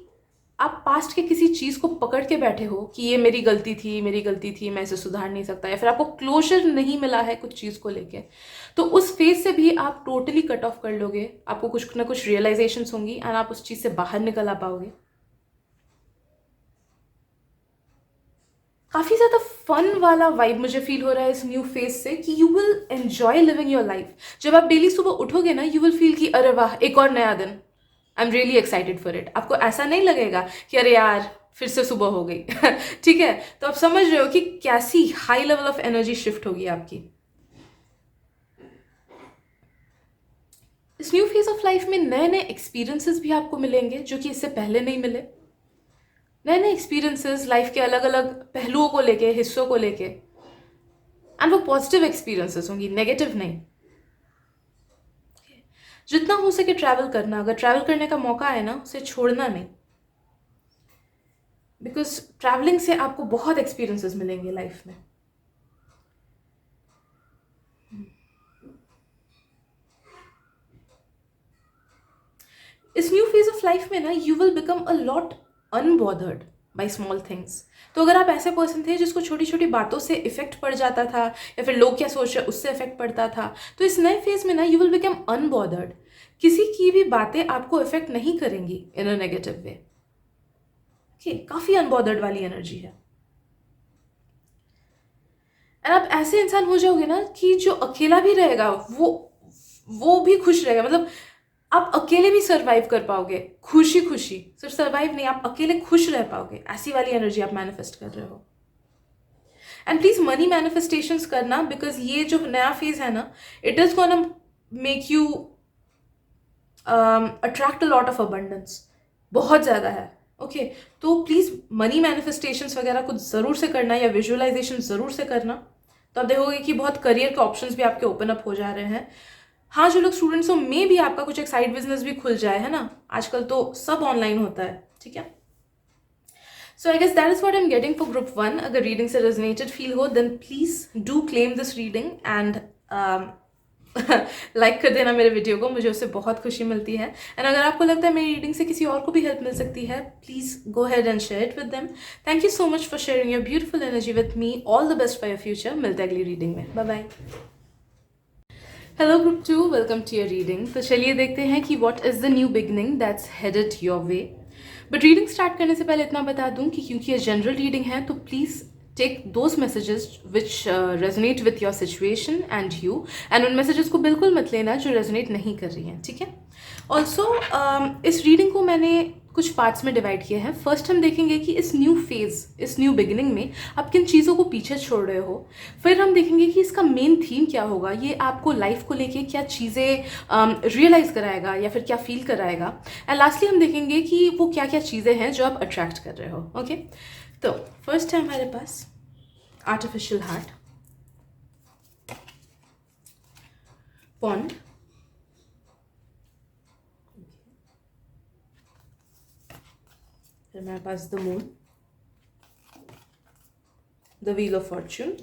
आप पास्ट के किसी चीज़ को पकड़ के बैठे हो कि ये मेरी गलती थी, मेरी गलती थी, मैं इसे सुधार नहीं सकता, या फिर आपको क्लोजर नहीं मिला है कुछ चीज़ को लेके, तो उस फेज से भी आप टोटली कट ऑफ कर लोगे। आपको कुछ ना कुछ रियलाइजेशंस होंगी एंड आप उस चीज़ से बाहर निकल आ पाओगे। काफ़ी ज़्यादा फन वाला वाइब मुझे फील हो रहा है इस न्यू फेज से कि you will enjoy living your life. जब आप डेली सुबह उठोगे ना, यू विल फील कि अरे वाह, एक और नया दिन, I am really excited for it. आपको ऐसा नहीं लगेगा कि अरे यार फिर से सुबह हो गई ठीक है। तो आप समझ रहे हो कि कैसी high level of energy shift होगी आपकी इस न्यू फेज ऑफ लाइफ में। नए नए एक्सपीरियंसेस भी आपको मिलेंगे जो कि इससे पहले नहीं मिले। नए नए एक्सपीरियंसेस लाइफ के अलग अलग पहलुओं को लेके, हिस्सों को लेके, एंड वो पॉजिटिव एक्सपीरियंसेस होंगी, नेगेटिव नहीं। जितना हो सके ट्रैवल करना। अगर ट्रैवल करने का मौका है ना, उसे छोड़ना नहीं, बिकॉज ट्रैवलिंग से आपको बहुत एक्सपीरियंसेस मिलेंगे लाइफ में। इस न्यू फेज ऑफ लाइफ में ना you will become a lot unbothered by small things. तो अगर आप ऐसे पर्सन थे जिसको छोटी छोटी बातों से इफेक्ट पड़ जाता था, या फिर लोग क्या सोच रहे उससे इफेक्ट पड़ता था, तो इस नए फेज में ना यू विल बिकम अनबॉदर्ड। किसी की भी बातें आपको इफेक्ट नहीं करेंगी इन अ नेगेटिव वे। ओके, काफ़ी अनबॉदर्ड वाली एनर्जी है। एंड आप ऐसे इंसान हो जाओगे ना कि जो अकेला भी रहेगा वो भी खुश रहेगा। मतलब आप अकेले भी सर्वाइव कर पाओगे, खुशी खुशी। सिर्फ सर्वाइव नहीं, आप अकेले खुश रह पाओगे। ऐसी वाली एनर्जी आप मैनिफेस्ट कर रहे हो। एंड प्लीज मनी मैनिफेस्टेशंस करना, बिकॉज ये जो नया फेज है ना, it is gonna make you attract a lot of abundance, बहुत ज़्यादा है। ओके तो प्लीज़ मनी मैनिफेस्टेशंस वगैरह कुछ ज़रूर से करना, या विजुअलाइजेशन ज़रूर से करना। तो आप देखोगे कि बहुत करियर के ऑप्शंस भी आपके ओपन अप हो जा रहे हैं। हाँ, जो लोग स्टूडेंट्स हो, मे भी आपका कुछ एक साइड बिजनेस भी खुल जाए, है ना। आजकल तो सब ऑनलाइन होता है, ठीक है। So I guess that is what I am getting for group 1। अगर रीडिंग से रेजोनेटेड फील हो then please do claim this reading and like कर देना मेरे वीडियो को, मुझे उससे बहुत खुशी मिलती है। एंड अगर आपको लगता है मेरी रीडिंग से किसी और को भी हेल्प मिल सकती है, please go ahead and share it with them. Thank you so much for sharing your beautiful energy with me. All the best for your future. मिलते हैं अगली रीडिंग में। Bye bye. Hello group 2, welcome to your reading. तो चलिए देखते हैं कि what is the new beginning that's headed your way. But reading start करने से पहले इतना बता दूं कि क्योंकि ये जनरल रीडिंग है, तो please take those messages which resonate with your situation and you, and उन messages को बिल्कुल मत लेना जो resonate नहीं कर रही हैं, ठीक है। ऑल्सो इस रीडिंग को मैंने कुछ पार्ट्स में डिवाइड किया है। फर्स्ट हम देखेंगे कि इस न्यू फेज, इस न्यू बिगिनिंग में आप किन चीज़ों को पीछे छोड़ रहे हो। फिर हम देखेंगे कि इसका मेन थीम क्या होगा, ये आपको लाइफ को लेके क्या चीज़ें रियलाइज़ कराएगा या फिर क्या फील कराएगा। एंड लास्टली हम देखेंगे कि वो क्या क्या चीज़ें हैं जो आप अट्रैक्ट कर रहे हो। ओके, तो फर्स्ट है हमारे पास आर्टिफिशियल हार्ट, पॉन्ड, फिर हमारे पास the moon, the wheel of fortune,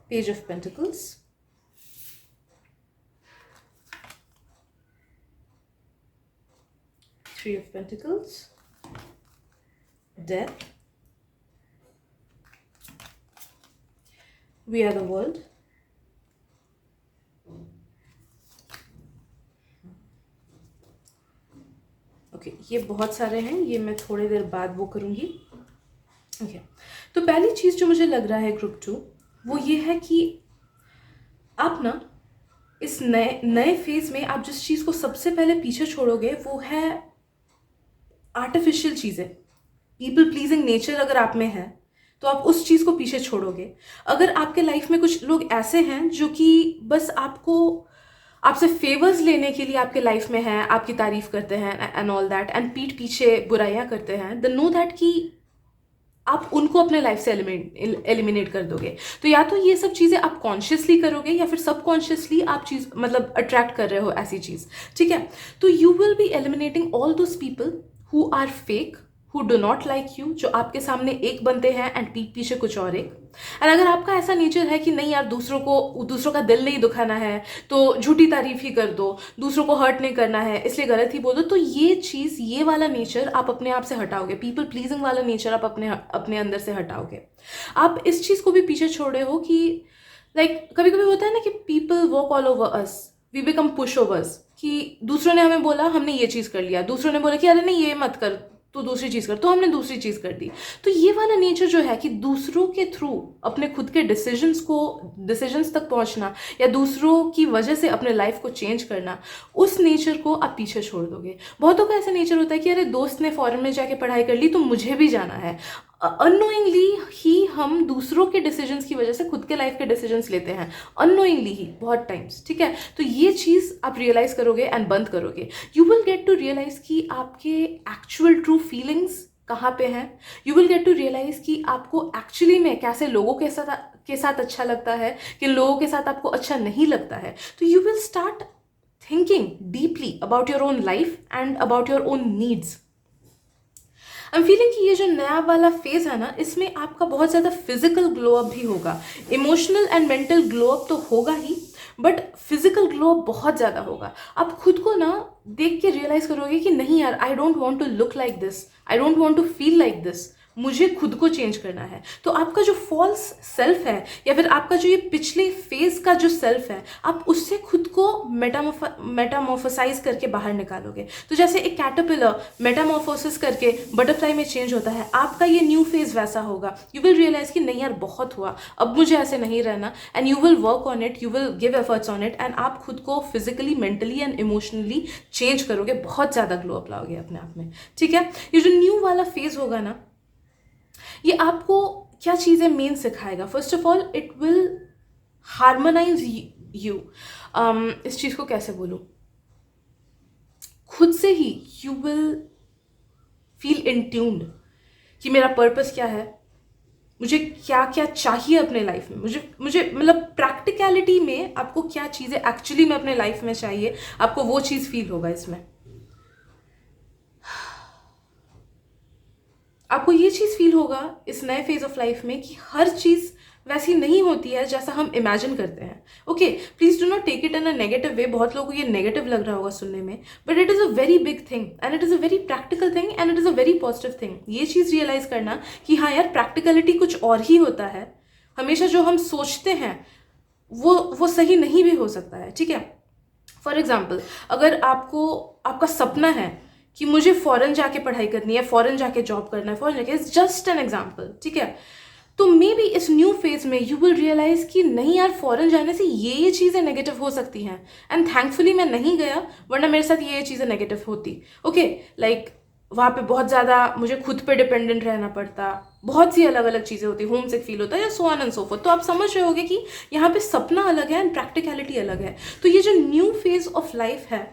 page of pentacles, three of pentacles, death, we are the world, okay, ये बहुत सारे हैं, ये मैं थोड़ी देर बाद वो करूँगी। ओके, तो पहली चीज़ जो मुझे लग रहा है ग्रुप 2, वो ये है कि आप ना इस नए नए फेज में आप जिस चीज़ को सबसे पहले पीछे छोड़ोगे वो है आर्टिफिशियल चीज़ें। पीपल प्लीजिंग नेचर अगर आप में है तो आप उस चीज़ को पीछे छोड़ोगे। अगर आपके लाइफ में कुछ लोग ऐसे हैं जो कि बस आपसे फेवर्स लेने के लिए आपके लाइफ में हैं, आपकी तारीफ करते हैं एंड ऑल दैट, एंड पीठ पीछे बुराइयां करते हैं, देन नो दैट कि आप उनको अपने लाइफ से एलिमिनेट कर दोगे। तो या तो ये सब चीज़ें आप कॉन्शियसली करोगे या फिर सबकॉन्शियसली आप चीज़ मतलब अट्रैक्ट कर रहे हो ऐसी चीज़, ठीक है। तो you will be eliminating all those people who are fake, who do not like you, जो आपके सामने एक बनते हैं एंड पीठ पीछे कुछ और एक। एंड अगर आपका ऐसा नेचर है कि नहीं यार दूसरों का दिल नहीं दुखाना है तो झूठी तारीफ ही कर दो, दूसरों को हर्ट नहीं करना है इसलिए गलत ही बोल दो, तो ये चीज़, ये वाला नेचर आप अपने आप से हटाओगे। पीपल प्लीजिंग वाला नेचर आप अपने अंदर से हटाओगे। आप इस चीज़ को भी पीछे छोड़ रहे हो कि लाइक कभी कभी होता है ना कि people walk all over us, we become pushovers, कि दूसरों ने हमें बोला हमने ये चीज़ कर लिया, दूसरों ने बोला कि अरे नहीं ये मत कर तो दूसरी चीज़ कर, तो हमने दूसरी चीज़ कर दी। तो ये वाला नेचर जो है कि दूसरों के थ्रू अपने खुद के डिसीजंस तक पहुंचना या दूसरों की वजह से अपने लाइफ को चेंज करना, उस नेचर को आप पीछे छोड़ दोगे। बहुतों का ऐसा नेचर होता है कि अरे दोस्त ने फॉरेन में जाके पढ़ाई कर ली तो मुझे भी जाना है। अननोइंगली ही हम दूसरों के डिसीजंस की वजह से खुद के लाइफ के डिसीजंस लेते हैं, अननोइंगली ही बहुत टाइम्स, ठीक है। तो ये चीज़ आप रियलाइज करोगे एंड बंद करोगे। You will get to realize कि आपके एक्चुअल ट्रू फीलिंग्स कहाँ पे हैं। You will get to realize कि आपको एक्चुअली में कैसे लोगों के साथ अच्छा लगता है, किन लोगों के साथ आपको अच्छा नहीं लगता है। तो you will start thinking deeply about your own life and about your own needs. I am feeling कि ये जो नया वाला फेज है ना, इसमें आपका बहुत ज़्यादा फिजिकल ग्लो अप भी होगा। Emotional and mental glow up तो होगा ही, बट फिजिकल ग्लो अप बहुत ज़्यादा होगा। आप खुद को ना देख के रियलाइज करोगे कि नहीं यार, I don't want to look like this, I don't want to feel like this, मुझे खुद को चेंज करना है। तो आपका जो फॉल्स सेल्फ है या फिर आपका जो ये पिछले फेज का जो सेल्फ है, आप उससे खुद को मेटामॉर्फोसाइज करके बाहर निकालोगे। तो जैसे एक कैटरपिलर मेटामॉर्फोसिस करके बटरफ्लाई में चेंज होता है, आपका ये न्यू फेज वैसा होगा। यू विल रियलाइज कि नहीं यार बहुत हुआ, अब मुझे ऐसे नहीं रहना, and you will work on it, you will give efforts on it, and आप खुद को physically, mentally and emotionally change करोगे, बहुत ज़्यादा ग्लो अप लाओगे अपने आप में, ठीक है। ये जो न्यू वाला फेज होगा ना, ये आपको क्या चीज़ें मेन सिखाएगा। First of all it will harmonize you. इस चीज़ को कैसे बोलूँ, खुद से ही you will feel in tuned कि मेरा पर्पस क्या है, मुझे क्या क्या चाहिए अपने लाइफ में, मुझे मतलब प्रैक्टिकलिटी में आपको क्या चीज़ें एक्चुअली में अपने लाइफ में चाहिए, आपको वो चीज़ फील होगा इसमें। आपको ये चीज़ फील होगा इस नए फेज ऑफ लाइफ में कि हर चीज़ वैसी नहीं होती है जैसा हम इमेजिन करते हैं। Okay, please do not take it in a negative way. बहुत लोगों को ये नेगेटिव लग रहा होगा सुनने में, but it is a very big thing and it is a very practical thing and it is a very positive thing. ये चीज़ रियलाइज करना कि हाँ यार, प्रैक्टिकलिटी कुछ और ही होता है। हमेशा जो हम सोचते हैं वो सही नहीं भी हो सकता है, ठीक है। फॉर एग्जाम्पल, अगर आपका सपना है कि मुझे फॉरेन जाके पढ़ाई करनी है, फॉरेन जाके जॉब करना है, फॉरेन जाके, जस्ट एन एग्जाम्पल, ठीक है। तो मे बी इस न्यू फेज में यू विल रियलाइज कि नहीं यार, फॉरेन जाने से ये चीज़ें नेगेटिव हो सकती हैं, एंड थैंकफुली मैं नहीं गया, वरना मेरे साथ ये चीज़ें नेगेटिव होती। ओके, लाइक वहाँ पे बहुत ज़्यादा मुझे खुद पे डिपेंडेंट रहना पड़ता, बहुत सी अलग अलग चीज़ें होती, होम सिक फील होता है, या so on and so fourth. तो आप समझ रहे होगे कि यहाँ पे सपना अलग है एंड प्रैक्टिकलिटी अलग है। तो ये जो न्यू फेज ऑफ लाइफ है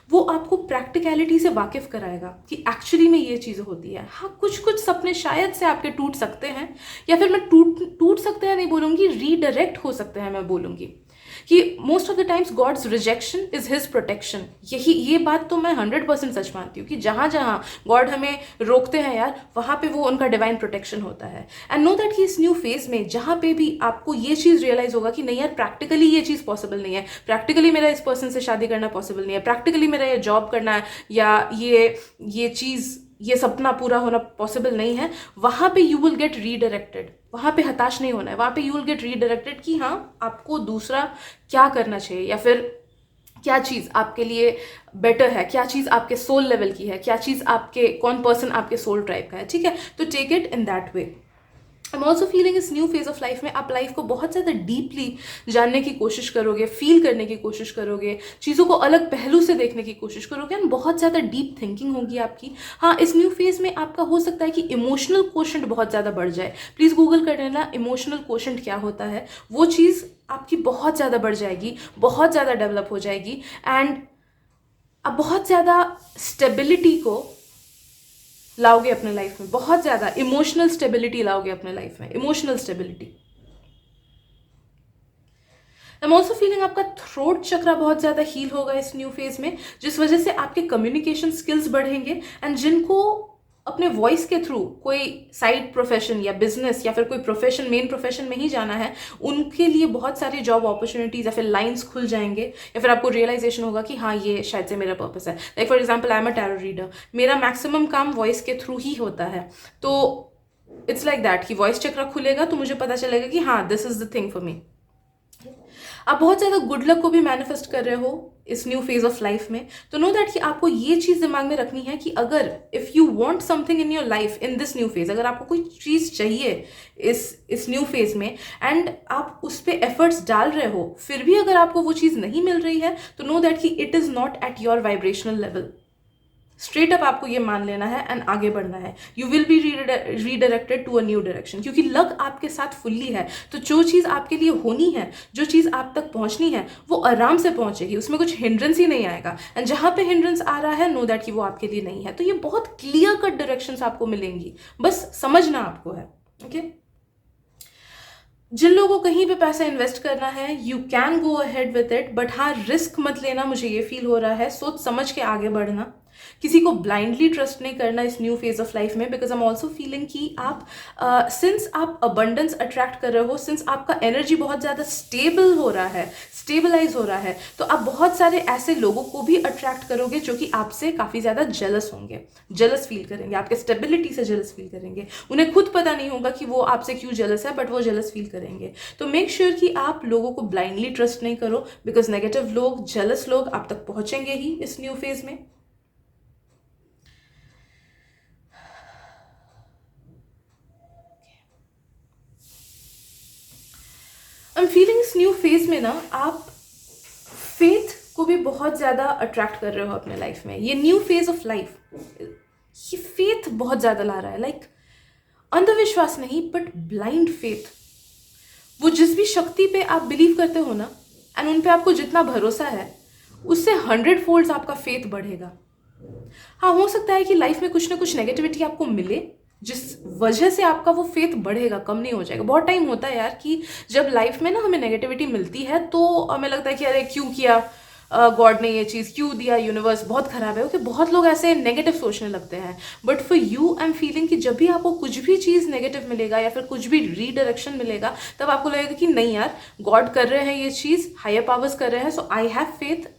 वो आपको प्रैक्टिकलिटी से वाकिफ कराएगा कि एक्चुअली में ये चीज़ होती है। हाँ, कुछ कुछ सपने शायद से आपके टूट सकते हैं, या फिर मैं टूट सकते हैं नहीं बोलूँगी, रीडायरेक्ट हो सकते हैं मैं बोलूँगी, कि most of the times God's rejection is his protection. यही ये बात तो मैं 100% सच मानती हूँ कि जहाँ जहाँ गॉड हमें रोकते हैं यार, वहाँ पे वो उनका डिवाइन प्रोटेक्शन होता है। एंड नो दैट कि इस न्यू फेज में जहाँ पे भी आपको ये चीज़ रियलाइज होगा कि नहीं यार, प्रैक्टिकली ये चीज़ पॉसिबल नहीं है, प्रैक्टिकली मेरा इस पर्सन से शादी करना पॉसिबल नहीं है, प्रैक्टिकली मेरा ये जॉब करना है, या ये चीज़, ये सपना पूरा होना पॉसिबल नहीं है, वहाँ पे यू विल गेट रीडायरेक्टेड। वहाँ पे हताश नहीं होना है, वहाँ पे यू विल गेट रीडायरेक्टेड कि हाँ, आपको दूसरा क्या करना चाहिए, या फिर क्या चीज़ आपके लिए बेटर है, क्या चीज़ आपके सोल लेवल की है, क्या चीज़ आपके, कौन पर्सन आपके सोल टाइप का है। ठीक है, तो take it in that way. I am also feeling इस न्यू फेज ऑफ लाइफ में आप लाइफ को बहुत ज़्यादा डीपली जानने की कोशिश करोगे, फील करने की कोशिश करोगे, चीज़ों को अलग पहलू से देखने की कोशिश करोगे, एंड बहुत ज़्यादा डीप थिंकिंग होगी आपकी। हाँ, इस न्यू फेज में आपका हो सकता है कि इमोशनल क्वोशंट बहुत ज़्यादा बढ़ जाए। प्लीज़ गूगल कर लेना इमोशनल क्वोशंट क्या होता है। वो चीज़ आपकी बहुत ज़्यादा बढ़ जाएगी, बहुत ज़्यादा डेवलप हो जाएगी, एंड आप बहुत ज़्यादा स्टेबिलिटी को लाओगे अपने लाइफ में, बहुत ज़्यादा इमोशनल स्टेबिलिटी लाओगे अपने लाइफ में, emotional stability. I am also feeling आपका थ्रोट चक्रा बहुत ज़्यादा हील होगा इस न्यू फेज में, जिस वजह से आपके कम्युनिकेशन स्किल्स बढ़ेंगे, एंड जिनको अपने वॉइस के थ्रू कोई साइड प्रोफेशन या बिजनेस या फिर कोई प्रोफेशन, मेन प्रोफेशन में ही जाना है, उनके लिए बहुत सारी जॉब अपॉर्चुनिटीज या फिर लाइंस खुल जाएंगे, या फिर आपको रियलाइजेशन होगा कि हाँ, ये शायद से मेरा पर्पस है। Like for example, I am a tarot reader, मेरा मैक्सिमम काम वॉइस के थ्रू ही होता है, तो इट्स लाइक दैट कि वॉइस चक्रा खुलेगा तो मुझे पता चलेगा कि हाँ, this is the thing for me. आप बहुत ज़्यादा गुड लक को भी मैनिफेस्ट कर रहे हो इस न्यू फेज ऑफ लाइफ में, तो नो दैट कि आपको ये चीज़ दिमाग में रखनी है कि अगर if you want something in your life in this new phase, अगर आपको कोई चीज़ चाहिए इस न्यू फेज में, एंड आप उस पर एफर्ट्स डाल रहे हो, फिर भी अगर आपको वो चीज़ नहीं मिल रही है, तो नो दैट कि it is not at your vibrational level. Straight up आपको ये मान लेना है एंड आगे बढ़ना है। You will be redirected to a new direction, क्योंकि लक आपके साथ फुल्ली है। तो जो चीज़ आपके लिए होनी है, जो चीज़ आप तक पहुंचनी है, वो आराम से पहुंचेगी, उसमें कुछ हिंड्रेंस ही नहीं आएगा। एंड जहां पे हिंड्रेंस आ रहा है, नो दैट कि वो आपके लिए नहीं है। तो ये बहुत क्लियर कट डायरेक्शंस आपको मिलेंगी, बस समझना आपको है। ओके, जिन लोगों को कहीं पे पैसा इन्वेस्ट करना है, you can go ahead with it, but हाँ, रिस्क मत लेना, मुझे ये फील हो रहा है। सोच समझ के आगे बढ़ना, किसी को ब्लाइंडली ट्रस्ट नहीं करना इस न्यू फेज ऑफ लाइफ में, because I am also feeling कि आप सिंस आप अबंडेंस अट्रैक्ट कर रहे हो, सिंस आपका एनर्जी बहुत ज़्यादा स्टेबल हो रहा है, स्टेबलाइज हो रहा है, तो आप बहुत सारे ऐसे लोगों को भी अट्रैक्ट करोगे जो कि आपसे काफ़ी ज़्यादा जेलस होंगे, जेलस फील करेंगे, आपके स्टेबिलिटी से जेलस फील करेंगे। उन्हें खुद पता नहीं होगा कि वो आपसे क्यों जेलस है, बट वो जेलस फील करेंगे। तो मेक श्योर कि आप लोगों को ब्लाइंडली ट्रस्ट नहीं करो, बिकॉज नेगेटिव लोग, जेलस लोग आप तक पहुंचेंगे ही इस न्यू फेज में। आई एम फीलिंग इस न्यू फेज में ना आप फेथ को भी बहुत ज़्यादा अट्रैक्ट कर रहे हो अपने लाइफ में। ये न्यू फेज ऑफ लाइफ ये फेथ बहुत ज़्यादा ला रहा है, लाइक अंधविश्वास नहीं, बट ब्लाइंड फेथ। वो जिस भी शक्ति पे आप बिलीव करते हो ना, एंड उन पे आपको जितना भरोसा है, उससे 100 फोल्ड्स आपका फेथ बढ़ेगा। हाँ, हो सकता है कि लाइफ में कुछ ना कुछ नेगेटिविटी आपको मिले, जिस वजह से आपका वो फेथ बढ़ेगा, कम नहीं हो जाएगा। बहुत टाइम होता है यार कि जब लाइफ में ना हमें नेगेटिविटी मिलती है तो हमें लगता है कि अरे क्यों किया गॉड ने ये चीज़, क्यों दिया, यूनिवर्स बहुत खराब है। ओके, बहुत लोग ऐसे नेगेटिव सोचने लगते हैं, but for you I am feeling कि जब भी आपको कुछ भी चीज़ नेगेटिव मिलेगा या फिर कुछ भी रीडायरेक्शन मिलेगा, तब आपको लगेगा कि नहीं यार, गॉड कर रहे हैं ये चीज़, हायर पावर्स कर रहे हैं, so I have faith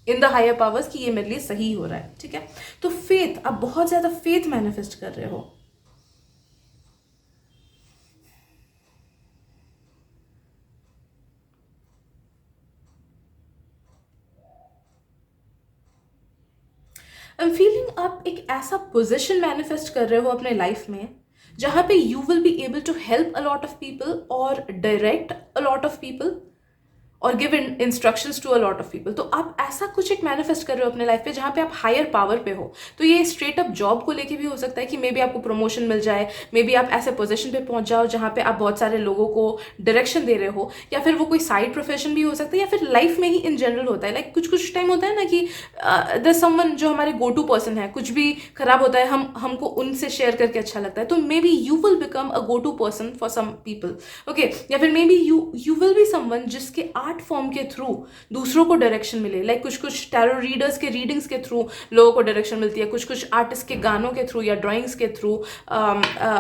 in the higher powers कि ये मेरे लिए सही हो रहा है। ठीक है, तो फेथ, आप बहुत ज़्यादा फेथ मैनिफेस्ट कर रहे हो। आई एम फीलिंग आप एक ऐसा पोजिशन मैनिफेस्ट कर रहे हो अपने लाइफ में जहाँ पे you will be able to help a lot of people और direct a lot of people और give instructions to a lot of people. तो आप ऐसा कुछ एक मैनिफेस्ट कर रहे हो अपने लाइफ पे जहाँ पे आप हायर पावर पे हो। तो ये स्ट्रेट अप जॉब को लेके भी हो सकता है कि मे बी आपको प्रमोशन मिल जाए, मे बी आप ऐसे पोजीशन पे पहुंच जाओ जहाँ पे आप बहुत सारे लोगों को डायरेक्शन दे रहे हो, या फिर वो कोई साइड प्रोफेशन भी हो सकता है, या फिर लाइफ में ही इन जनरल होता है। लाइक कुछ कुछ टाइम होता है ना कि द समवन जो हमारे गो टू पर्सन है, कुछ भी खराब होता है हमको उनसे शेयर करके अच्छा लगता है, तो maybe you will become a go to person for some people. Okay, या फिर maybe you will be someone जिसके आर्ट फॉर्म के थ्रू दूसरों को डायरेक्शन मिले। लाइक कुछ कुछ टैरो रीडर्स के रीडिंग्स के थ्रू लोगों को डायरेक्शन मिलती है, कुछ कुछ आर्टिस्ट के गानों के थ्रू या ड्राइंग्स के थ्रू,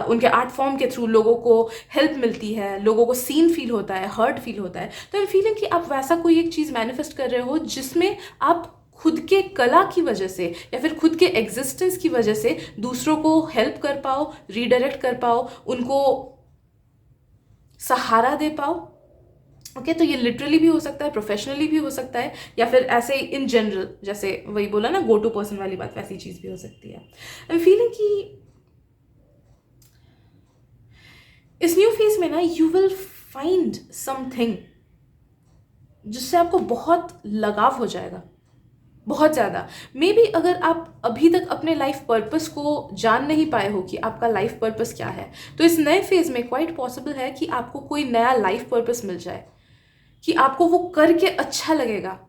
उनके आर्ट फॉर्म के थ्रू लोगों को हेल्प मिलती है, लोगों को सीन फील होता है, हर्ट फील होता है। तो आई फीलिंग कि आप वैसा कोई एक चीज़ मैनिफेस्ट कर रहे हो जिसमें आप खुद के कला की वजह से या फिर खुद के एग्जिस्टेंस की वजह से दूसरों को हेल्प कर पाओ, रीडायरेक्ट कर पाओ, उनको सहारा दे पाओ। ओके, तो ये लिटरली भी हो सकता है, प्रोफेशनली भी हो सकता है, या फिर ऐसे इन जनरल, जैसे वही बोला ना गो टू पर्सन वाली बात, वैसी चीज भी हो सकती है। आई एम फीलिंग कि इस न्यू फेज में ना यू विल फाइंड समथिंग जिससे आपको बहुत लगाव हो जाएगा, बहुत ज़्यादा। मे बी अगर आप अभी तक अपने लाइफ पर्पस को जान नहीं पाए हो कि आपका लाइफ पर्पस क्या है, तो इस नए फेज में क्वाइट पॉसिबल है कि आपको कोई नया लाइफ पर्पस मिल जाए, कि आपको वो करके अच्छा लगेगा।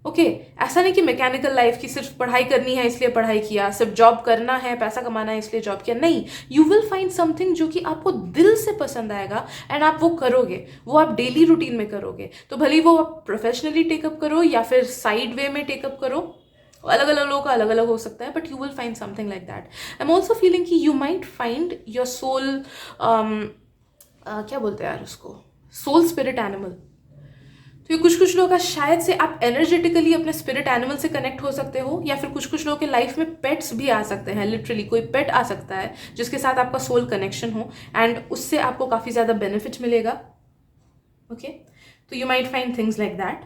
ओके, ऐसा नहीं कि मैकेनिकल लाइफ की सिर्फ पढ़ाई करनी है इसलिए पढ़ाई किया, सिर्फ जॉब करना है, पैसा कमाना है इसलिए जॉब किया, नहीं। यू विल फाइंड समथिंग जो कि आपको दिल से पसंद आएगा एंड आप वो करोगे, वो आप डेली रूटीन में करोगे। तो भले वो आप प्रोफेशनली टेकअप करो या फिर साइड वे में टेकअप करो, अलग अलग लोगों का अलग अलग हो सकता है, but you will find something like that. I am also feeling कि you might find your soul, क्या बोलते हैं यार उसको, सोल स्पिरिट एनिमल। तो ये कुछ कुछ लोगों का शायद से आप एनर्जेटिकली अपने स्पिरिट एनिमल से कनेक्ट हो सकते हो, या फिर कुछ कुछ लोगों के लाइफ में पेट्स भी आ सकते हैं। लिटरली कोई पेट आ सकता है जिसके साथ आपका सोल कनेक्शन हो एंड उससे आपको काफ़ी ज़्यादा बेनिफिट मिलेगा। ओके, तो you might find things like that.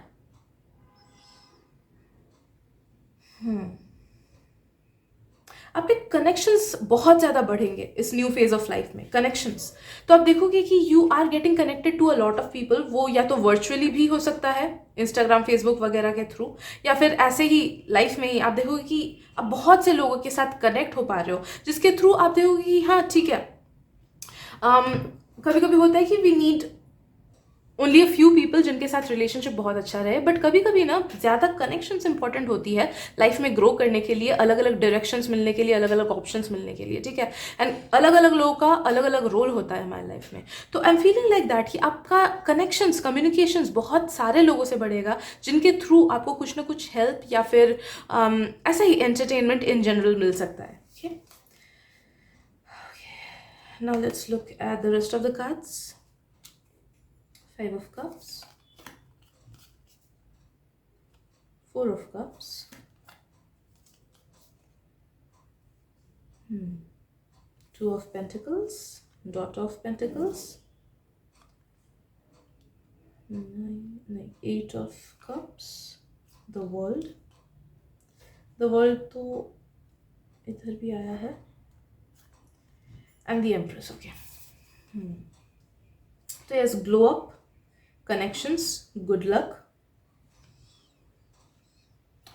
आपके कनेक्शंस बहुत ज़्यादा बढ़ेंगे इस न्यू फेज ऑफ लाइफ में, कनेक्शंस। तो आप देखोगे कि you are getting connected to a lot of people. वो या तो वर्चुअली भी हो सकता है, इंस्टाग्राम फेसबुक वगैरह के थ्रू, या फिर ऐसे ही लाइफ में ही आप देखोगे कि आप बहुत से लोगों के साथ कनेक्ट हो पा रहे हो, जिसके थ्रू आप देखोगे कि हाँ ठीक है, कभी कभी होता है कि we need only a few people जिनके साथ रिलेशनशिप बहुत अच्छा रहे, बट कभी कभी ना ज़्यादा कनेक्शंस इंपॉर्टेंट होती है लाइफ में ग्रो करने के लिए, अलग अलग डायरेक्शंस मिलने के लिए, अलग अलग ऑप्शंस मिलने के लिए, ठीक है। एंड अलग अलग लोगों का अलग अलग रोल होता है हमारी लाइफ में। तो आई एम फीलिंग लाइक दैट कि आपका कनेक्शंस, कम्युनिकेशंस बहुत सारे लोगों से बढ़ेगा, जिनके थ्रू आपको कुछ ना कुछ हेल्प या फिर ऐसा ही एंटरटेनमेंट इन जनरल मिल सकता है। Okay, now let's look at the rest of the cards. Five of Cups, Four of Cups, Two of Pentacles, Daughter of Pentacles, Eight of Cups, The World। The World तो इधर भी आया है, and the Empress। Okay, तो yes, glow up, connections, good luck.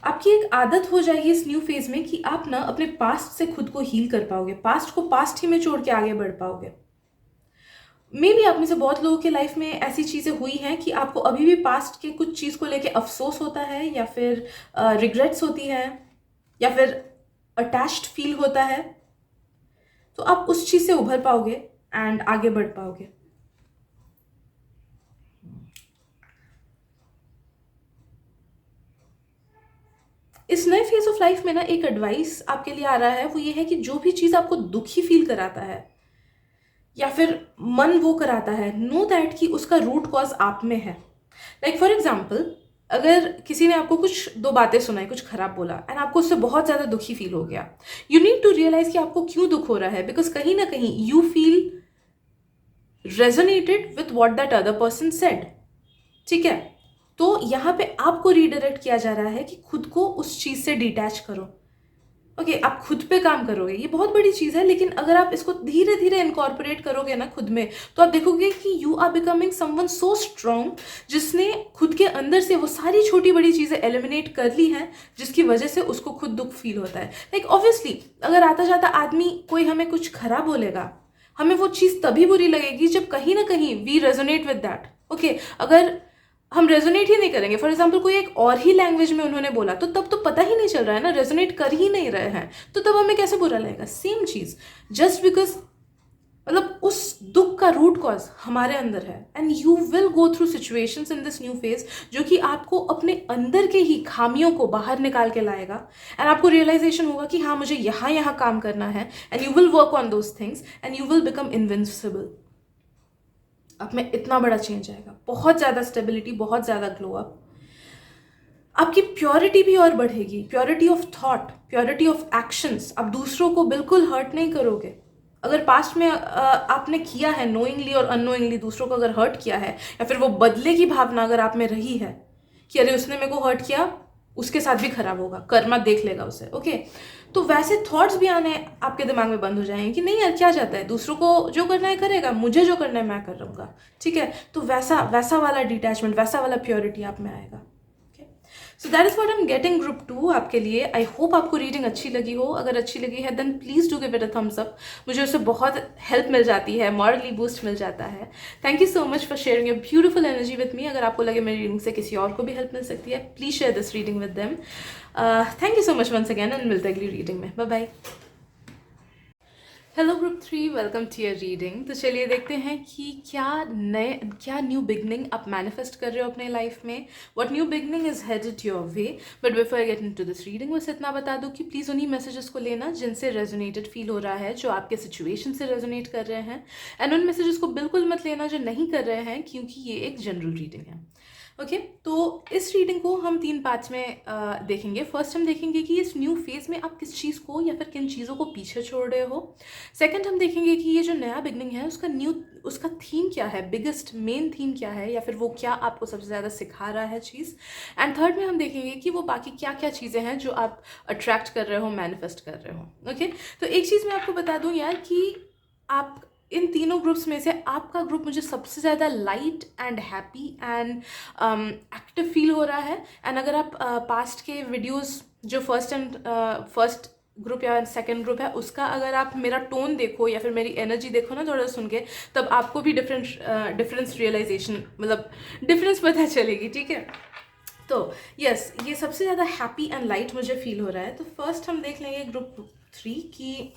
आपकी एक आदत हो जाएगी इस न्यू फेज में कि आप ना अपने पास्ट से खुद को हील कर पाओगे, पास्ट को पास्ट ही में छोड़ के आगे बढ़ पाओगे। मे बी आप में से बहुत लोगों के लाइफ में ऐसी चीज़ें हुई हैं कि आपको अभी भी पास्ट के कुछ चीज़ को लेके अफसोस होता है, या फिर रिग्रेट्स होती है, या फिर अटैच्ड फील होता है। तो आप उस चीज़ से उभर पाओगे एंड आगे बढ़ पाओगे। इस नए फेज ऑफ लाइफ में ना एक एडवाइस आपके लिए आ रहा है, वो ये है कि जो भी चीज़ आपको दुखी फील कराता है या फिर मन वो कराता है, नो दैट कि उसका रूट कॉज आप में है। लाइक फॉर एग्जाम्पल, अगर किसी ने आपको कुछ दो बातें सुनाई, कुछ खराब बोला एंड आपको उससे बहुत ज़्यादा दुखी फील हो गया, यू नीड टू रियलाइज कि आपको क्यों दुख हो रहा है, बिकॉज कहीं ना कहीं you feel resonated with what that other person said, ठीक है। तो यहाँ पे आपको रीडायरेक्ट किया जा रहा है कि खुद को उस चीज़ से डिटैच करो, ओके आप खुद पे काम करोगे, ये बहुत बड़ी चीज़ है, लेकिन अगर आप इसको धीरे धीरे इनकॉर्पोरेट करोगे ना खुद में, तो आप देखोगे कि you are becoming someone so strong, जिसने खुद के अंदर से वो सारी छोटी बड़ी चीज़ें एलिमिनेट कर ली हैं, जिसकी वजह से उसको खुद दुख फील होता है। लाइक ऑब्वियसली अगर आता जाता आदमी कोई हमें कुछ खराब बोलेगा, हमें वो चीज़ तभी बुरी लगेगी जब कहीं ना कहीं we resonate with that. Okay अगर हम रेजोनेट ही नहीं करेंगे, फॉर एग्जाम्पल कोई एक और ही लैंग्वेज में उन्होंने बोला, तो तब तो पता ही नहीं चल रहा है ना, रेजोनेट कर ही नहीं रहे हैं, तो तब हमें कैसे बुरा लगेगा। सेम चीज, जस्ट बिकॉज मतलब उस दुख का रूट कॉज हमारे अंदर है, and you will go through situations in this new phase जो कि आपको अपने अंदर के ही खामियों को बाहर निकाल के लाएगा, एंड आपको रियलाइजेशन होगा कि हाँ मुझे यहाँ यहाँ काम करना है, and you will work on those things and you will become invincible. अब में इतना बड़ा चेंज आएगा, बहुत ज़्यादा स्टेबिलिटी, बहुत ज़्यादा ग्लो अप, आपकी प्योरिटी भी और बढ़ेगी, purity of thought, purity of actions. आप दूसरों को बिल्कुल हर्ट नहीं करोगे। अगर पास्ट में आपने किया है नोइंगली और अननोइंगली, दूसरों को अगर हर्ट किया है, या फिर वो बदले की भावना अगर आप में रही है कि अरे उसने मेरे को हर्ट किया, उसके साथ भी खराब होगा, कर्मा देख लेगा उसे, ओके, तो वैसे थॉट्स भी आने आपके दिमाग में बंद हो जाएंगे कि नहीं यार क्या जाता है, दूसरों को जो करना है करेगा, मुझे जो करना है मैं कर लूँगा, ठीक है। तो वैसा वैसा वाला डिटैचमेंट, वैसा वाला प्योरिटी आप में आएगा। So that is what I am getting group 2 आपके लिए। आई होप आपको रीडिंग अच्छी लगी हो। अगर अच्छी लगी है then please do give it a thumbs up, मुझे उससे बहुत हेल्प मिल जाती है, मॉरली बूस्ट मिल जाता है। Thank you so much for sharing your beautiful energy with मी। अगर आपको लगे मेरी रीडिंग से किसी और को भी हेल्प मिल सकती है, please share this reading with them. Thank you so much once again, and मिलते हैं अगली रीडिंग में। Bye bye. Hello group 3, welcome to your reading. तो चलिए देखते हैं कि क्या न्यू बिगनिंग आप मैनिफेस्ट कर रहे हो अपने लाइफ में, what new beginning is headed your way. But before I get into this reading, बस इतना बता दूं कि प्लीज़ उन्हीं मैसेजेस को लेना जिनसे रेजोनेटेड फील हो रहा है, जो आपके सिचुएशन से रेजोनेट कर रहे हैं, एंड उन मैसेजेस को बिल्कुल मत लेना जो नहीं कर रहे हैं, क्योंकि ये एक जनरल रीडिंग है। ओके तो इस रीडिंग को हम 3 पार्ट्स में देखेंगे। फर्स्ट हम देखेंगे कि इस न्यू फेज में आप किस चीज़ को या फिर किन चीज़ों को पीछे छोड़ रहे हो। सेकंड हम देखेंगे कि ये जो नया बिगनिंग है उसका थीम क्या है, बिगेस्ट मेन थीम क्या है, या फिर वो क्या आपको सबसे ज़्यादा सिखा रहा है चीज़। एंड थर्ड में हम देखेंगे कि वो बाकी क्या क्या चीज़ें हैं जो आप अट्रैक्ट कर रहे हो, मैनिफेस्ट कर रहे हो। ओके तो एक चीज़ मैं आपको बता दूँ यार कि आप इन तीनों ग्रुप्स में से आपका ग्रुप मुझे सबसे ज़्यादा light and happy and active feel हो रहा है। एंड अगर आप पास्ट के वीडियोस जो फर्स्ट ग्रुप या सेकंड ग्रुप है उसका अगर आप मेरा टोन देखो या फिर मेरी एनर्जी देखो ना थोड़ा सुन के, तब आपको भी डिफरेंस रियलाइजेशन, मतलब डिफरेंस पता चलेगी, ठीक है। तो यस, ये सबसे ज़्यादा हैप्पी एंड लाइट मुझे फील हो रहा है। तो फर्स्ट हम देख लेंगे ग्रुप 3 की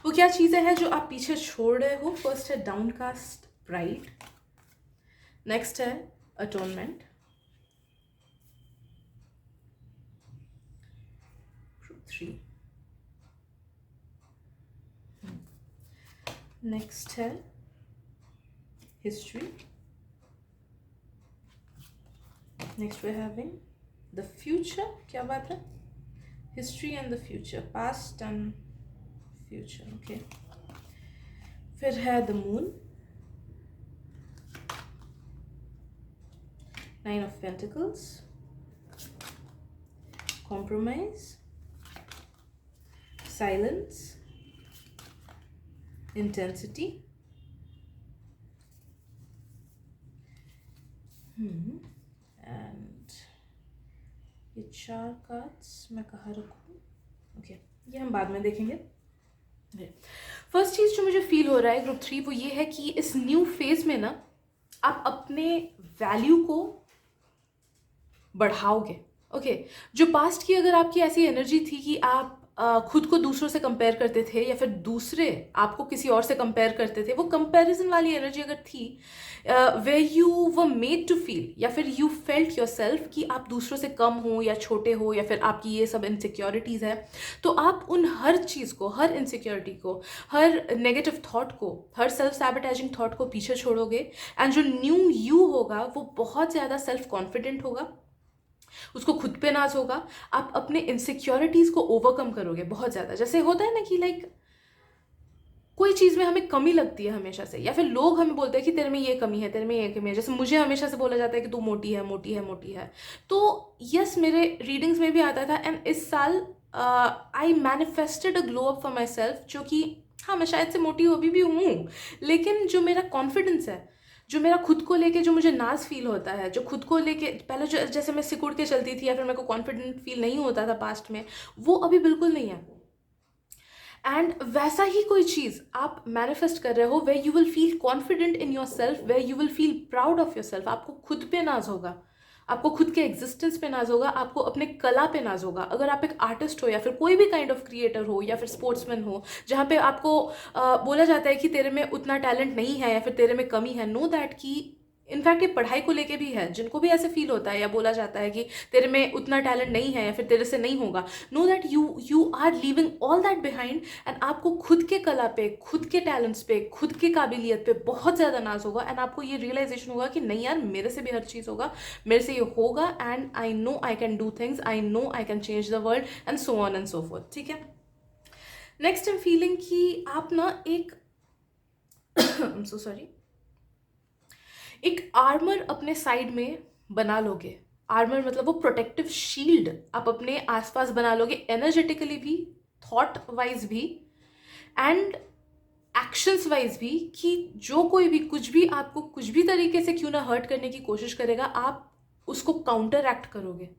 वो क्या चीज़ें हैं जो आप पीछे छोड़ रहे हो। फर्स्ट है डाउनकास्ट प्राइड, नेक्स्ट है अटोनमेंट, ग्रुप 3, नेक्स्ट है history, next we having the future. क्या बात है, history and the future, past and future, okay. फिर है the moon, 9 of Pentacles, compromise, silence, intensity, and ये 4 कार्ड्स मैं कहाँ रखूँ, ओके ये हम बाद में देखेंगे। फर्स्ट चीज़ जो मुझे फील हो रहा है ग्रुप 3 वो ये है कि इस न्यू फेज में ना आप अपने वैल्यू को बढ़ाओगे। ओके जो पास्ट की अगर आपकी ऐसी एनर्जी थी कि आप खुद को दूसरों से कंपेयर करते थे या फिर दूसरे आपको किसी और से कंपेयर करते थे, वो कंपैरिजन वाली एनर्जी अगर थी way you were made to feel या फिर यू फेल्ट योर सेल्फ कि आप दूसरों से कम हो या छोटे हो या फिर आपकी ये सब इनसिक्योरिटीज़ है, तो आप उन हर चीज़ को, हर इनसिक्योरिटी को, हर नेगेटिव थॉट को, हर सेल्फ सैबोटेजिंग थॉट को पीछे छोड़ोगे। एंड जो न्यू यू होगा वो बहुत ज़्यादा सेल्फ कॉन्फिडेंट होगा, उसको खुद पे नाज होगा, आप अपने इनसिक्योरिटीज़ को ओवरकम करोगे बहुत ज़्यादा। जैसे होता है ना कि लाइक कोई चीज़ में हमें कमी लगती है हमेशा से, या फिर लोग हमें बोलते हैं कि तेरे में ये कमी है, तेरे में ये कमी है। जैसे मुझे हमेशा से बोला जाता है कि तू मोटी है, मोटी है, मोटी है। तो यस मेरे रीडिंग्स में भी आता था, एंड इस साल आई manifested a glow up for my self, जो कि हाँ मैं शायद से मोटी अभी भी हूँ, लेकिन जो मेरा कॉन्फिडेंस है, जो मेरा खुद को लेके जो मुझे नाज फील होता है, जो खुद को लेके पहले जो जैसे मैं सिकुड़ के चलती थी या फिर मेरे को कॉन्फिडेंट फील नहीं होता था पास्ट में, वो अभी बिल्कुल नहीं है। एंड वैसा ही कोई चीज़ आप मैनिफेस्ट कर रहे हो, way you will feel confident in your self, way you will feel proud of your self. आपको खुद पे नाज होगा, आपको खुद के एग्जिस्टेंस पे नाज होगा, आपको अपने कला पे नाज होगा। अगर आप एक आर्टिस्ट हो या फिर कोई भी काइंड ऑफ क्रिएटर हो या फिर स्पोर्ट्समैन हो, जहाँ पे आपको बोला जाता है कि तेरे में उतना टैलेंट नहीं है या फिर तेरे में कमी है, नो दैट कि इनफैक्ट ये पढ़ाई को लेके भी है, जिनको भी ऐसे फील होता है या बोला जाता है कि तेरे में उतना टैलेंट नहीं है या फिर तेरे से नहीं होगा, know that you are leaving all that behind, and आपको खुद के कला पे, खुद के टैलेंट्स पे, खुद के काबिलियत पे बहुत ज़्यादा नाज होगा। एंड आपको ये रियलाइजेशन होगा कि नहीं यार, मेरे से भी हर चीज़ होगा, मेरे से ये होगा, and I know I can do things, I know I can change the world, and so on and so fourth. ठीक है, नेक्स्ट आई एम फीलिंग कि आप ना एक आई एम सो सॉरी, एक आर्मर अपने साइड में बना लोगे। आर्मर मतलब वो प्रोटेक्टिव शील्ड आप अपने आसपास बना लोगे, एनर्जेटिकली भी, थॉट वाइज भी, एंड एक्शंस वाइज भी, कि जो कोई भी कुछ भी आपको कुछ भी तरीके से क्यों ना हर्ट करने की कोशिश करेगा, आप उसको काउंटर एक्ट करोगे।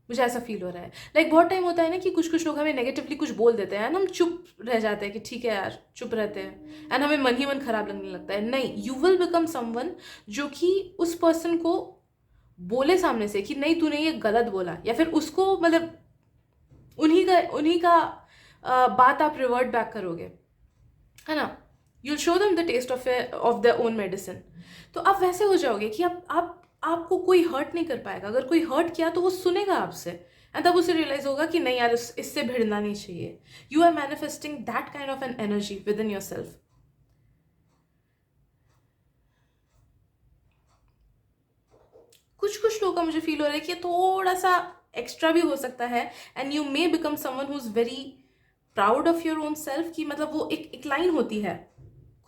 मुझे ऐसा फील हो रहा है। लाइक बहुत टाइम होता है ना कि कुछ कुछ लोग हमें नेगेटिवली कुछ बोल देते हैं एंड हम चुप रह जाते हैं कि ठीक है यार, चुप रहते हैं, एंड हमें मन ही मन खराब लगने लगता है। नहीं, यू विल बिकम समवन जो कि उस पर्सन को बोले सामने से कि नहीं तूने ये गलत बोला, या फिर उसको मतलब उन्हीं का बात आप रिवर्ट बैक करोगे, है ना। You'll show them the taste of their own medicine. तो आप वैसे हो जाओगे कि आपको कोई हर्ट नहीं कर पाएगा। अगर कोई हर्ट किया तो वो सुनेगा आपसे, एंड तब उसे रियलाइज होगा कि नहीं यार, इससे भिड़ना नहीं चाहिए। You are manifesting that kind of an energy within yourself. कुछ कुछ लोगों का मुझे फील हो रहा है कि थोड़ा सा एक्स्ट्रा भी हो सकता है, and you may become someone who is very proud of your own self. कि मतलब वो एक लाइन होती है,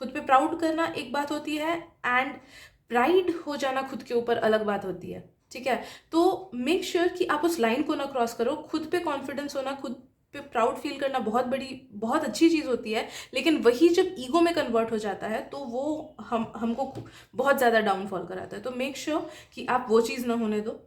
खुद पे प्राउड करना एक बात होती है, एंड प्राइड हो जाना खुद के ऊपर अलग बात होती है। ठीक है, तो मेक श्योर कि आप उस लाइन को ना क्रॉस करो। खुद पे कॉन्फिडेंस होना, खुद पे प्राउड फील करना बहुत अच्छी चीज़ होती है, लेकिन वही जब ईगो में कन्वर्ट हो जाता है तो वो हमको बहुत ज़्यादा डाउनफॉल कराता है। तो मेक श्योर कि आप वो चीज़ ना होने दो।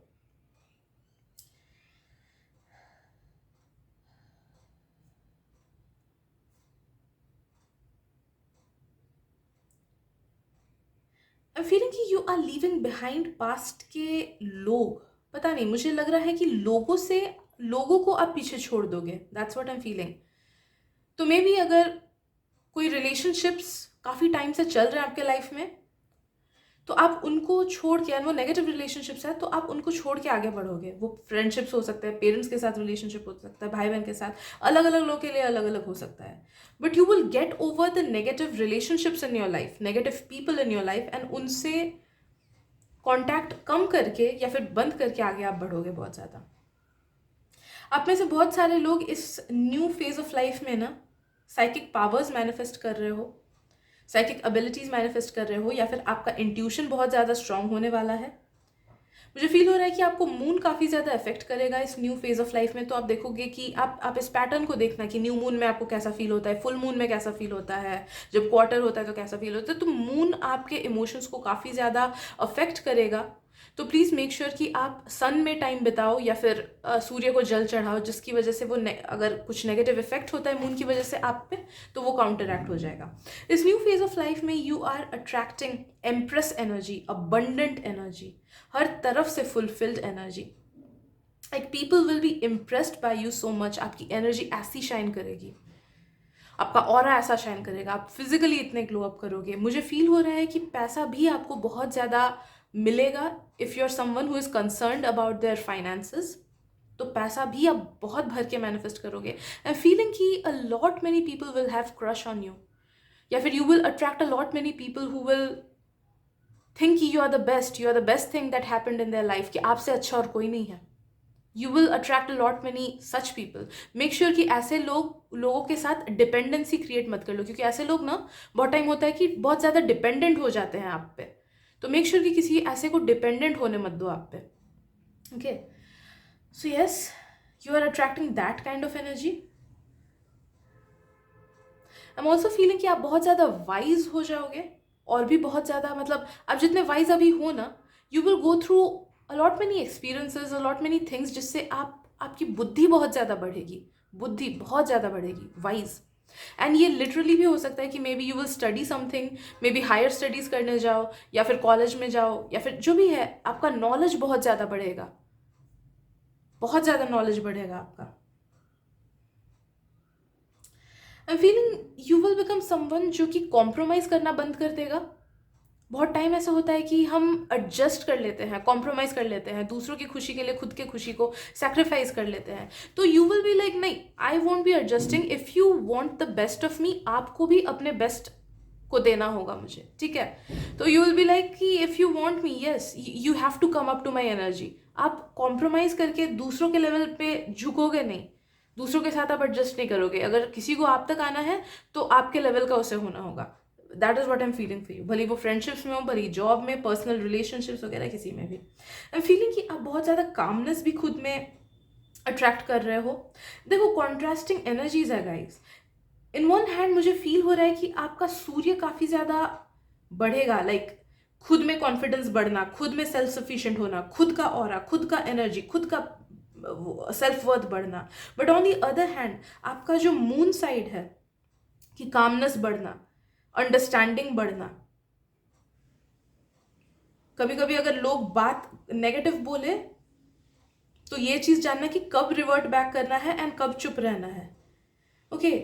आई एम फीलिंग कि you are leaving behind past के लोग। पता नहीं, मुझे लग रहा है कि लोगों को आप पीछे छोड़ दोगे। That's what I am feeling. तो मे बी अगर कोई रिलेशनशिप्स काफ़ी टाइम से चल रहे हैं आपके लाइफ में, तो आप उनको छोड़ के, वो नेगेटिव रिलेशनशिप्स है तो आप उनको छोड़ के आगे बढ़ोगे। वो फ्रेंडशिप्स हो सकते हैं, पेरेंट्स के साथ रिलेशनशिप हो सकता है, भाई बहन के साथ, अलग अलग लोगों के लिए अलग अलग हो सकता है। But you will get over the negative relationships in your life, negative people in your life, and उनसे कॉन्टैक्ट कम करके या फिर बंद करके आगे आप बढ़ोगे बहुत ज़्यादा। आप में से बहुत सारे लोग इस न्यू फेज ऑफ लाइफ में ना साइकिक पावर्स मैनिफेस्ट कर रहे हो, साइकिक एबिलिटीज मैनिफेस्ट कर रहे हो, या फिर आपका इंट्यूशन बहुत ज़्यादा स्ट्रांग होने वाला है। मुझे फील हो रहा है कि आपको मून काफ़ी ज़्यादा इफेक्ट करेगा इस न्यू फेज ऑफ लाइफ में। तो आप देखोगे कि आप इस पैटर्न को देखना कि न्यू मून में आपको कैसा फील होता है, फुल मून में कैसा फील होता है, जब क्वार्टर होता है तो कैसा फील होता है। तो मून आपके इमोशंस को काफ़ी ज़्यादा अफेक्ट करेगा। तो प्लीज़ मेक श्योर कि आप सन में टाइम बिताओ या फिर सूर्य को जल चढ़ाओ, जिसकी वजह से वो अगर कुछ नेगेटिव इफेक्ट होता है मून की वजह से आप पे, तो वो काउंटर एक्ट हो जाएगा। इस न्यू फेज ऑफ लाइफ में you are attracting empress energy, abundant energy, हर तरफ से fulfilled energy. Like people will be impressed by you so much. आपकी एनर्जी ऐसी शाइन करेगी, आपका ऑरा ऐसा शाइन करेगा, आप फिजिकली इतने ग्लो अप करोगे। मुझे फील हो रहा है कि पैसा भी आपको बहुत ज़्यादा मिलेगा if you are someone who is concerned about their finances. तो पैसा भी आप बहुत भर के मैनिफेस्ट करोगे। आई एम फीलिंग कि a lot many people will have crush on you, या फिर you will attract a lot many people who will think you are the best, you are the best thing that happened in their life, कि आपसे अच्छा और कोई नहीं है। You will attract a lot many such people. Make sure कि ऐसे लोगों के साथ डिपेंडेंसी क्रिएट मत कर लो, क्योंकि ऐसे लोग ना बहुत टाइम होता है कि बहुत ज़्यादा डिपेंडेंट हो जाते हैं आप पे। तो मेक श्योर कि किसी ऐसे को डिपेंडेंट होने मत दो आप पे। Okay, so yes, You are attracting that kind of energy. I'm also feeling कि आप बहुत ज़्यादा वाइज हो जाओगे, और भी बहुत ज़्यादा, मतलब आप जितने वाइज अभी हो ना, you will go through a lot many experiences, a lot many things, जिससे आपकी बुद्धि बहुत ज़्यादा बढ़ेगी, बुद्धि बहुत ज़्यादा बढ़ेगी, वाइज। एंड ये लिटरली भी हो सकता है कि maybe you will study something, maybe higher studies करने जाओ, या फिर कॉलेज में जाओ, या फिर जो भी है, आपका नॉलेज बहुत ज़्यादा बढ़ेगा, बहुत ज़्यादा नॉलेज बढ़ेगा आपका। आई am feeling you will become someone जो कि कॉम्प्रोमाइज़ करना बंद कर देगा। बहुत टाइम ऐसा होता है कि हम एडजस्ट कर लेते हैं, कॉम्प्रोमाइज़ कर लेते हैं, दूसरों की खुशी के लिए खुद के खुशी को सेक्रीफाइस कर लेते हैं। तो यू विल बी लाइक, नहीं, I won't be adjusting, if you want the best of me, आपको भी अपने बेस्ट को देना होगा मुझे, ठीक है। तो यू विल बी लाइक कि if you want me, yes, you have to come up to my energy. आप कॉम्प्रोमाइज़ करके दूसरों के लेवल पे झुकोगे नहीं, दूसरों के साथ आप एडजस्ट नहीं करोगे। अगर किसी को आप तक आना है तो आपके लेवल का उसे होना होगा। That is what I am feeling for you, भले वो फ्रेंडशिप्स में हो, भले जॉब में, पर्सनल रिलेशनशिप्स वगैरह किसी में भी। आई एम फीलिंग कि आप बहुत ज़्यादा कामनेस भी खुद में अट्रैक्ट कर रहे हो। देखो, कॉन्ट्रास्टिंग एनर्जीज है गाइज। इन वन हैंड मुझे फील हो रहा है कि आपका सूर्य काफ़ी ज़्यादा बढ़ेगा, लाइक खुद में कॉन्फिडेंस बढ़ना, खुद में सेल्फ सफिशिएंट होना, खुद का ऑरा, खुद का एनर्जी, खुद का सेल्फ वर्थ बढ़ना। But on the other hand आपका जो मून साइड है कि कामनेस बढ़ना, अंडरस्टैंडिंग बढ़ना। कभी कभी अगर लोग बात नेगेटिव बोले तो ये चीज़ जानना कि कब रिवर्ट बैक करना है एंड कब चुप रहना है। ओके,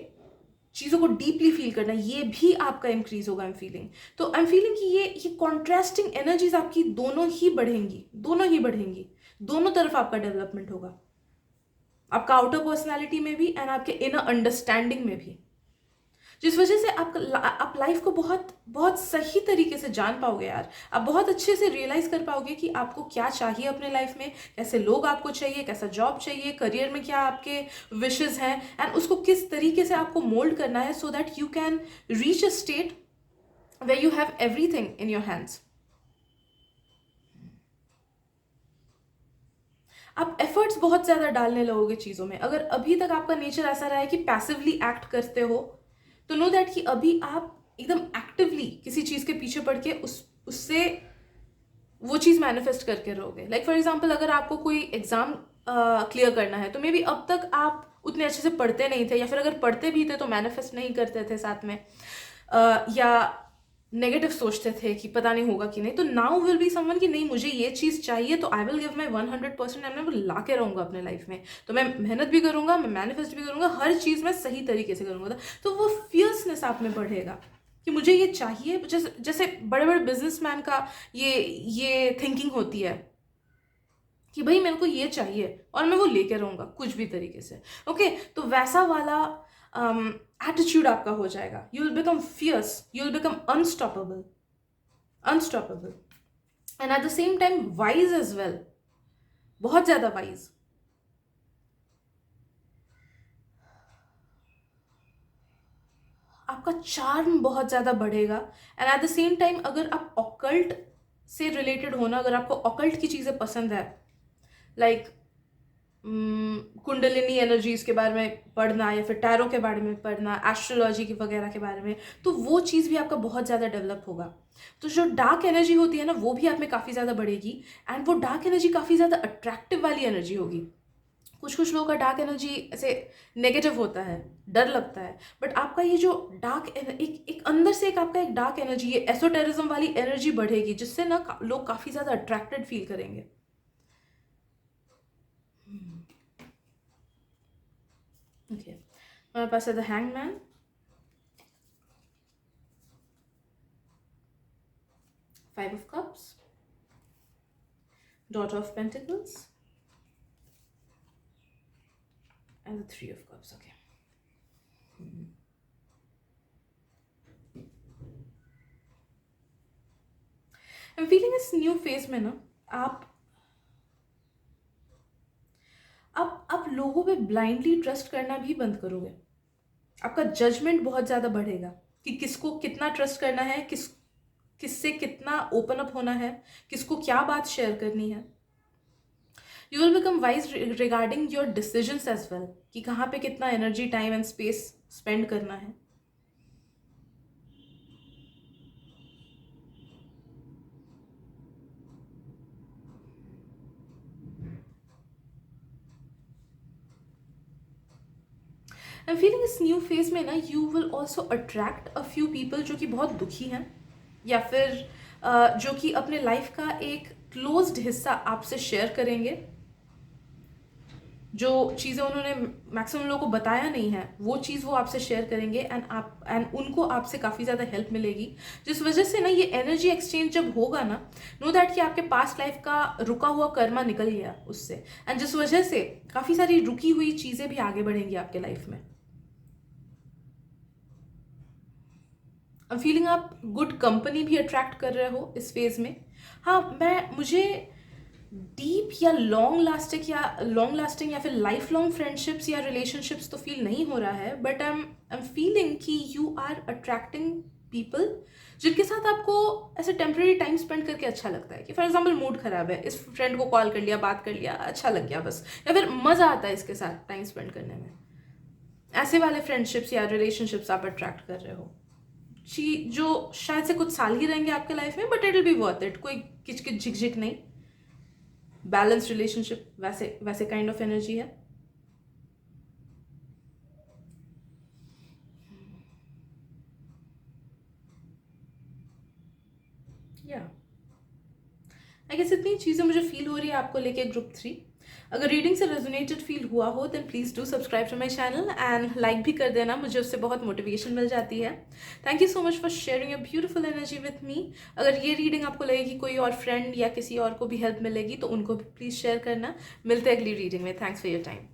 चीज़ों को डीपली फील करना, ये भी आपका इंक्रीज होगा। आई एम फीलिंग, तो आई एम फीलिंग कि ये कॉन्ट्रास्टिंग एनर्जीज आपकी दोनों ही बढ़ेंगी, दोनों ही बढ़ेंगी, दोनों तरफ आपका डेवलपमेंट होगा, आपका आउटर पर्सनैलिटी में भी एंड आपके इनर अंडरस्टैंडिंग में भी, जिस वजह से आप लाइफ को बहुत बहुत सही तरीके से जान पाओगे यार। आप बहुत अच्छे से रियलाइज कर पाओगे कि आपको क्या चाहिए अपने लाइफ में, कैसे लोग आपको चाहिए, कैसा जॉब चाहिए, करियर में क्या आपके विशेस हैं, एंड उसको किस तरीके से आपको मोल्ड करना है so that you can reach a state where you have everything in your hands. आप एफर्ट्स बहुत ज़्यादा डालने लगोगे चीज़ों में। अगर अभी तक आपका नेचर ऐसा रहा है कि पैसिवली एक्ट करते हो, तो नो दैट कि अभी आप एकदम एक्टिवली किसी चीज़ के पीछे पड़ के उससे वो चीज़ मैनिफेस्ट करके रहोगे। लाइक फॉर एग्जाम्पल, अगर आपको कोई एग्ज़ाम क्लियर करना है, तो मे बी अब तक आप उतने अच्छे से पढ़ते नहीं थे, या फिर अगर पढ़ते भी थे तो मैनिफेस्ट नहीं करते थे साथ में, या नेगेटिव सोचते थे कि पता नहीं होगा कि नहीं। तो नाउ विल बी समवन कि नहीं, मुझे ये चीज़ चाहिए, तो I will give my 100% and मैं वो ला के रहूँगा अपने लाइफ में। तो मैं मेहनत भी करूँगा, मैं मैनिफेस्ट भी करूँगा, हर चीज़ मैं सही तरीके से करूँगा। तो वो फियर्सनेस आप में बढ़ेगा कि मुझे ये चाहिए। जैसे बड़े बड़े बिजनेसमैन का ये थिंकिंग होती है कि भाई मेरे को ये चाहिए और मैं वो लेके रहूँगा कुछ भी तरीके से। ओके, तो वैसा वाला एटीट्यूड आपका हो जाएगा। You will become fierce, you will become unstoppable, unstoppable, and at the same time wise as well, बहुत ज़्यादा वाइज। आपका चार्म बहुत ज़्यादा बढ़ेगा, and at the same time अगर आप ऑकल्ट से रिलेटेड होना, अगर आपको ऑकल्ट की चीज़ें पसंद है, लाइक कुंडलिनी एनर्जीज के बारे में पढ़ना, या फिर टैरो के बारे में पढ़ना, एस्ट्रोलॉजी के वगैरह के बारे में, तो वो चीज़ भी आपका बहुत ज़्यादा डेवलप होगा। तो जो डार्क एनर्जी होती है ना, वो भी आप में काफ़ी ज़्यादा बढ़ेगी, एंड वो डार्क एनर्जी काफ़ी ज़्यादा अट्रैक्टिव वाली एनर्जी होगी। कुछ कुछ लोगों का डार्क एनर्जी ऐसे नेगेटिव होता है, डर लगता है, बट आपका ये जो डार्क एक अंदर से एक आपका एक डार्क एनर्जी, ये एसोटेरिज्म वाली एनर्जी बढ़ेगी, जिससे ना लोग काफ़ी ज़्यादा अट्रैक्टेड फील करेंगे। ओके, हमारे पास है the hangman, five of cups, daughter of pentacles, and the three of cups. Okay. I'm feeling इस न्यू फेज में ना आप लोगों पे ब्लाइंडली ट्रस्ट करना भी बंद करोगे। आपका जजमेंट बहुत ज़्यादा बढ़ेगा कि किसको कितना ट्रस्ट करना है, किससे कितना ओपन अप होना है, किसको क्या बात शेयर करनी है। You will become wise regarding your decisions as well, कि कहाँ पे कितना energy, time and space spend करना है. आई एम फीलिंग इस न्यू फेज में ना you will also attract a few people जो कि बहुत दुखी हैं, या फिर जो कि अपने लाइफ का एक क्लोज्ड हिस्सा आपसे शेयर करेंगे. जो चीज़ें उन्होंने मैक्सिमम लोगों को बताया नहीं है, वो चीज़ वो आपसे शेयर करेंगे, एंड उनको आपसे काफ़ी ज़्यादा हेल्प मिलेगी. जिस वजह से ना ये एनर्जी एक्सचेंज जब होगा ना, नो दैट कि आपके पास्ट लाइफ का रुका हुआ कर्मा निकल गया उससे, एंड जिस वजह से काफ़ी सारी रुकी हुई चीज़ें भी आगे बढ़ेंगी आपके लाइफ में. आई एम फीलिंग आप गुड कंपनी भी अट्रैक्ट कर रहे हो इस फेज में. हाँ, मुझे डीप या लॉन्ग लास्टिंग या फिर लाइफ लॉन्ग फ्रेंडशिप्स या रिलेशनशिप्स तो फील नहीं हो रहा है, बट आई एम फीलिंग कि यू आर अट्रैक्टिंग पीपल जिनके साथ आपको ऐसे टेम्प्रेरी टाइम स्पेंड करके अच्छा लगता है. कि फॉर एग्जाम्पल मूड खराब है, इस फ्रेंड को कॉल कर लिया, बात कर लिया, अच्छा लग गया बस, या फिर मज़ा आता है इसके साथ टाइम स्पेंड करने में. ऐसे वाले फ्रेंडशिप्स या रिलेशनशिप्स आप अट्रैक्ट कर रहे हो, जो शायद से कुछ साल ही रहेंगे आपके लाइफ में, but it will be worth it. कोई किचकिच झिकझिक नहीं, बैलेंस रिलेशनशिप, वैसे वैसे काइंड ऑफ एनर्जी है. या आई गेस इतनी चीज़ें मुझे फील हो रही है आपको लेके ग्रुप 3. अगर रीडिंग से रेजोनेटेड फील हुआ हो then please do subscribe to my channel and like भी कर देना, मुझे उससे बहुत मोटिवेशन मिल जाती है. Thank you so much for sharing your beautiful energy with me. अगर ये रीडिंग आपको लगेगी कोई और फ्रेंड या किसी और को भी हेल्प मिलेगी तो उनको भी प्लीज़ शेयर करना. मिलते हैं अगली रीडिंग में. Thanks for your time.